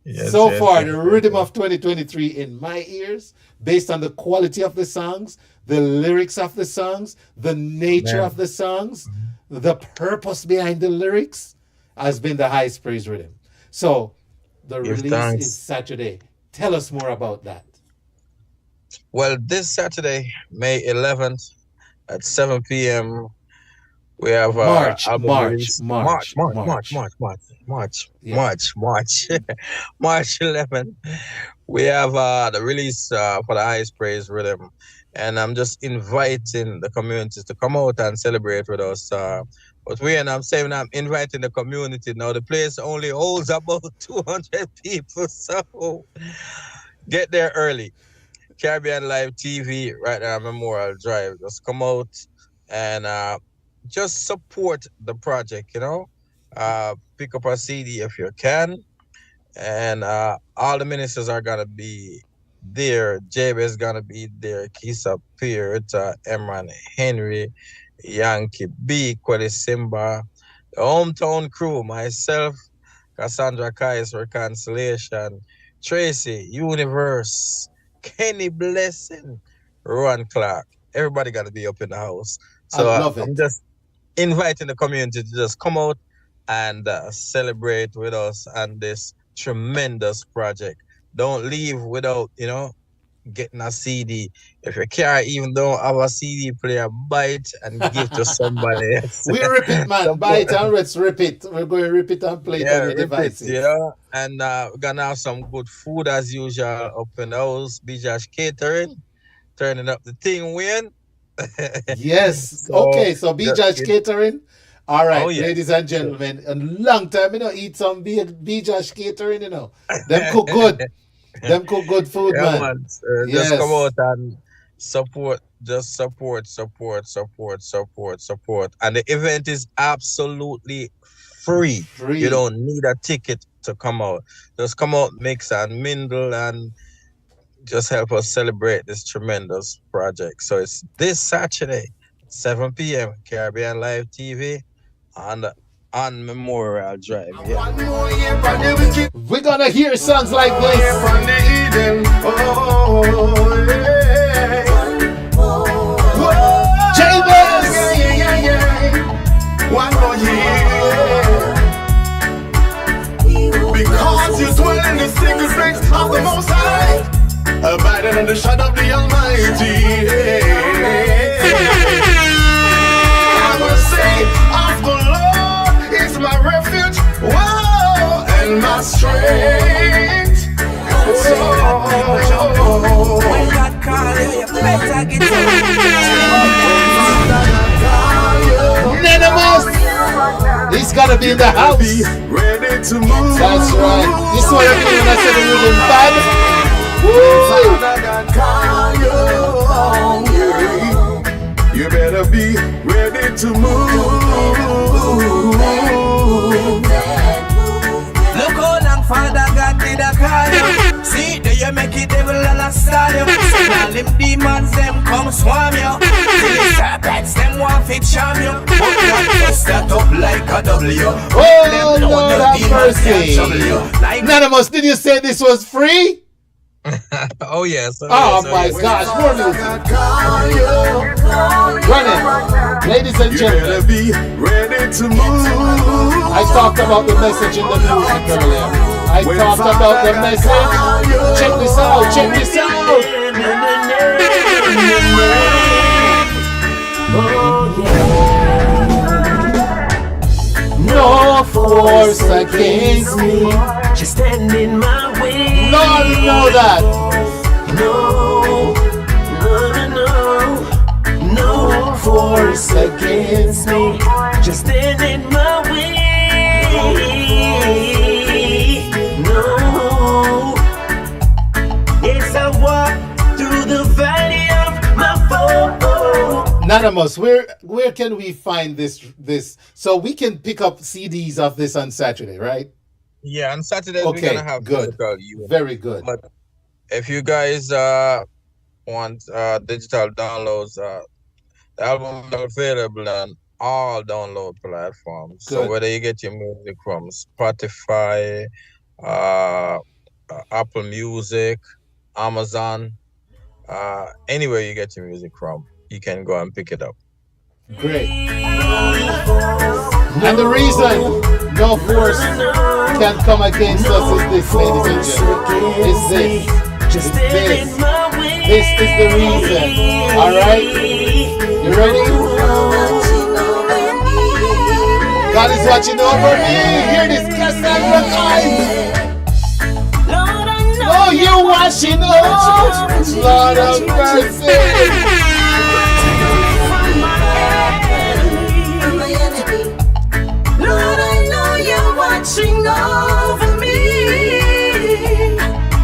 Yes, So yes, far, yes, the yes, rhythm yes. of 2023 in my ears, based on the quality of the songs, the lyrics of the songs, the nature Amen. of the songs, the purpose behind the lyrics, has been the highest praise rhythm. So the Give release thanks. is Saturday. Tell us more about that. Well, this Saturday, May 11th at 7 p.m., we have March, album March, release. March, March, Yeah. March 11th. We have the release for the highest praise rhythm, and I'm just inviting the community to come out and celebrate with us. But I'm saying I'm inviting the community now. The place only holds about 200 people, so get there early. Caribbean Live TV right now, Memorial Drive. Just come out and just support the project, pick up a CD if you can. And all the ministers are going to be there. Jabez is going to be there. Kisa Peart, Emran Henry, Yankee B, Kweli Simba, the hometown crew, myself, Cassandra Kais, Reconciliation, Tracy, Universe, Kenny Blessing, Ron Clark. Everybody got to be up in the house. So I love I'm it. just inviting the community to just come out and celebrate with us on this tremendous project. Don't leave without, getting a CD. If you can't even don't have a CD player, buy it and give to somebody else. We rip it, man. Buy it and let's rip it. We're going to rip it and play it on your Rip it, devices. And we're gonna have some good food as usual up in the house. Bijash Catering, turning up the thing, Wayne. Yes. So, Okay, so be Judge Catering. All right, Oh, yeah. ladies and gentlemen. A long time, eat some be Judge Catering, Them cook good. Them cook good food, Yeah, man. man. Yes. Just come out and support. Just support. And the event is absolutely free. Free. You don't need a ticket to come out. Just come out, mix and mingle, and just help us celebrate this tremendous project. So it's this Saturday, 7 p.m. Caribbean Live TV on Memorial Drive. Yeah. One more year for the wicked. We're gonna hear songs like Year this. from the Eden. Oh, yeah. Whoa. Jabez! Yeah. One more year. Because you dwell in the secret place of the Most High, abiding in the shadow of the Almighty. I will say of the Lord is my refuge, whoa, and my strength. When God calling you, better get Nenemus! He's gotta be in the house. Ready to move. That's right. This is what I mean when I say the rhythm bad. Father God call you home. You better be ready to move. Look how long Father God did a call you. See, do you make it devil all a stall you? All them demons, them come swarm you. See the serpents, them want to charm you. But God bust that up like a W. Oh, Lord have mercy. Like Anonymous, did you say this was free? Oh yes. Oh my gosh, more music. Run it. Ladies and You gentlemen, better be ready to move. I talked about the message in the music earlier. I talked about the message. Check this out, check this out. No force against me. just stand in my way. Lord, you know that. No force against me. Just stand in my way. No. Yes, I walk through the valley of my foe. Anonymous, where can we find this so we can pick up CDs of this on Saturday, right? Yeah, on Saturday Okay, we're gonna have good. physical event. Very good. But if you guys want digital downloads, the album is available on all download platforms. So Good. whether you get your music from Spotify, Apple Music, Amazon, anywhere you get your music from, you can go and pick it up. Great. And the reason no force can come against us is this, ladies and gentlemen. Is this. Is this. This is the reason. Alright? You ready? God is watching over me. Hear this, Cassandra guys. Oh, you're watching over. Lord of mercy. Lord, I know you're watching over me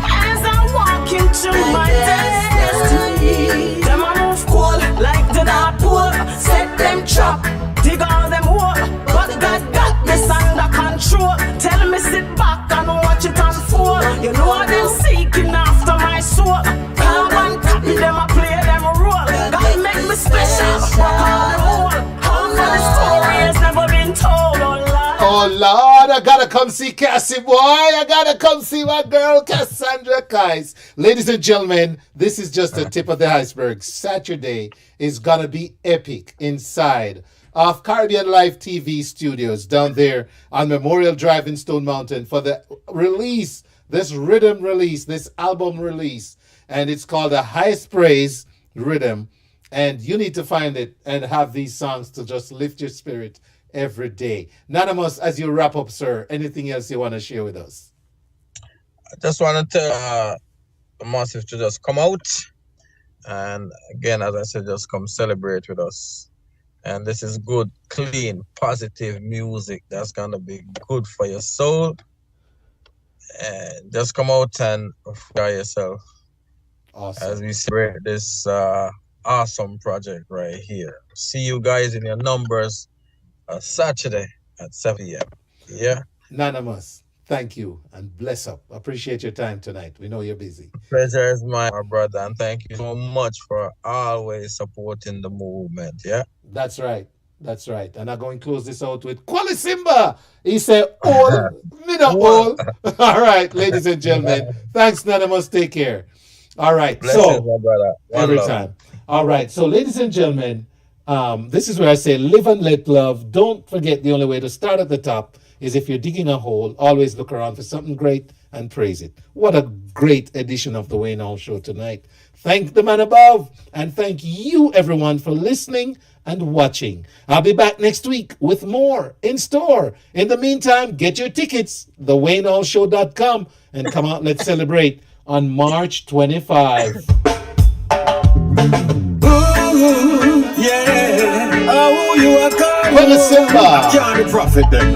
as I walk into my destiny. Them a move cold like the North Pole. Set them trap, dig all them hole. But God got this under control. Tell me sit back and watch it unfold. You know them seeking after my soul. Come and copy them, I play them role. God make me special, walk on the whole. How the story has never been told. Oh Lord, I gotta come see Cassie, boy. I gotta come see my girl Cassandra Kais. Ladies and gentlemen, this is just the tip of the iceberg. Saturday is gonna be epic inside of Caribbean Life TV studios down there on Memorial Drive in Stone Mountain for the release, this rhythm release, this album release. And it's called The Highest Praise Rhythm. And you need to find it and have these songs to just lift your spirit every day. Anonymous, as you wrap up, sir, anything else you want to share with us? I just wanted to Massive to just come out and again, as I said, just come celebrate with us. And this is good, clean, positive music that's gonna be good for your soul. And just come out and enjoy yourself. Awesome. As we celebrate this awesome project right here. See you guys in your numbers Saturday at 7 p.m. Yeah. Anonymous, thank you and bless up. Appreciate your time tonight. We know you're busy. Pleasure is mine, my brother, and thank you so much for always supporting the movement. Yeah. That's right. That's right. And I'm going to close this out with Kwali Simba. He said, all, me not all. All right, ladies and gentlemen. Thanks, Anonymous. Take care. All right. Blessings, So, my brother. One every love. time. All right. So, ladies and gentlemen, this is where I say live and let love. Don't forget the only way to start at the top is if you're digging a hole, always look around for something great and praise it. What a great edition of the Wayne Hall Show tonight. Thank the man above and thank you everyone for listening and watching. I'll be back next week with more in store. In the meantime, get your tickets, thewaynehallshow.com, and come out, let's celebrate on March 25. Yeah, oh, you are Kwali Simba. You're the prophet then.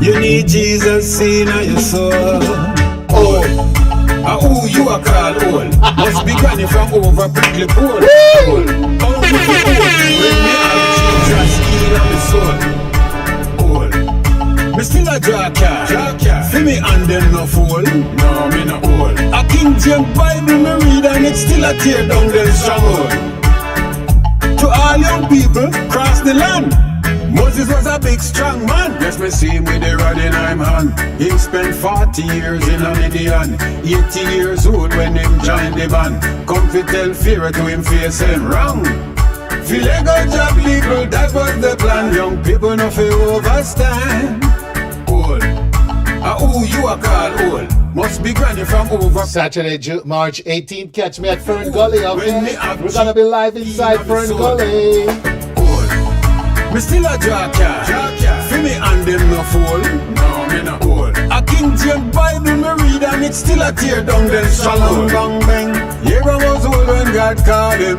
You need Jesus in your soul. Oh, Who you a call old? Must be granny from over prickly pole. Only for old. When me have Jesus in my soul. Old. Me still a draw car. Feel me and them no fool. No, me no old. A King James Bible me read and it still a tear down them stronghold. To all young people, cross the land. Moses was a big strong man. Yes, me see him with the rod in him hand. He spent 40 years in a Midian. 80 years old when him joined the band. Come to tell Pharaoh to him face him wrong. Feel like a job legal, that was the plan. Young people no feel overstand. Old. Who you a call old? Must be granny from over. Saturday, March 18th. Catch me at Fern Gully, okay? We're gonna be live inside Fern Gully. Me still a draw car. Feel me and them no fool. No, me no old. A King James Bible me read and it still a tear down them stronghold. Bang bang. Abraham was old when God called him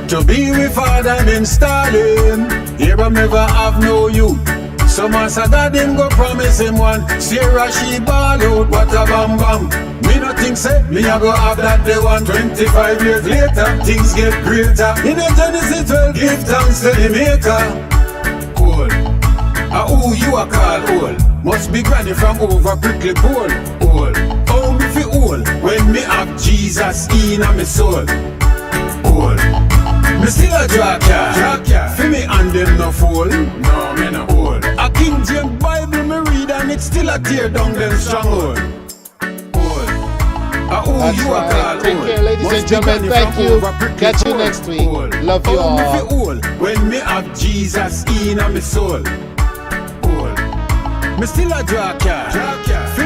to be with Father and install him. Abraham never have no youth. So Master God him go promise him one. Sarah she ball out, what a bam bam. Me no think say, me a go have that day one. 25 years later, things get greater. In the Genesis 12, give thanks to the Maker. Old. Who you a call old? Must be granny from over prickly pole. Old. Oh me fi old when me have Jesus in a me soul. Old. Me still a draw car. Fi me and them no fool. No, me no old. A King James Bible me read and it still a tear down them stronghold. Old. That's right. Take care, ladies and gentlemen. Thank you. Catch you next week. Love you all. Me fi old when me have Jesus in a me soul. Old. Me still a draw car.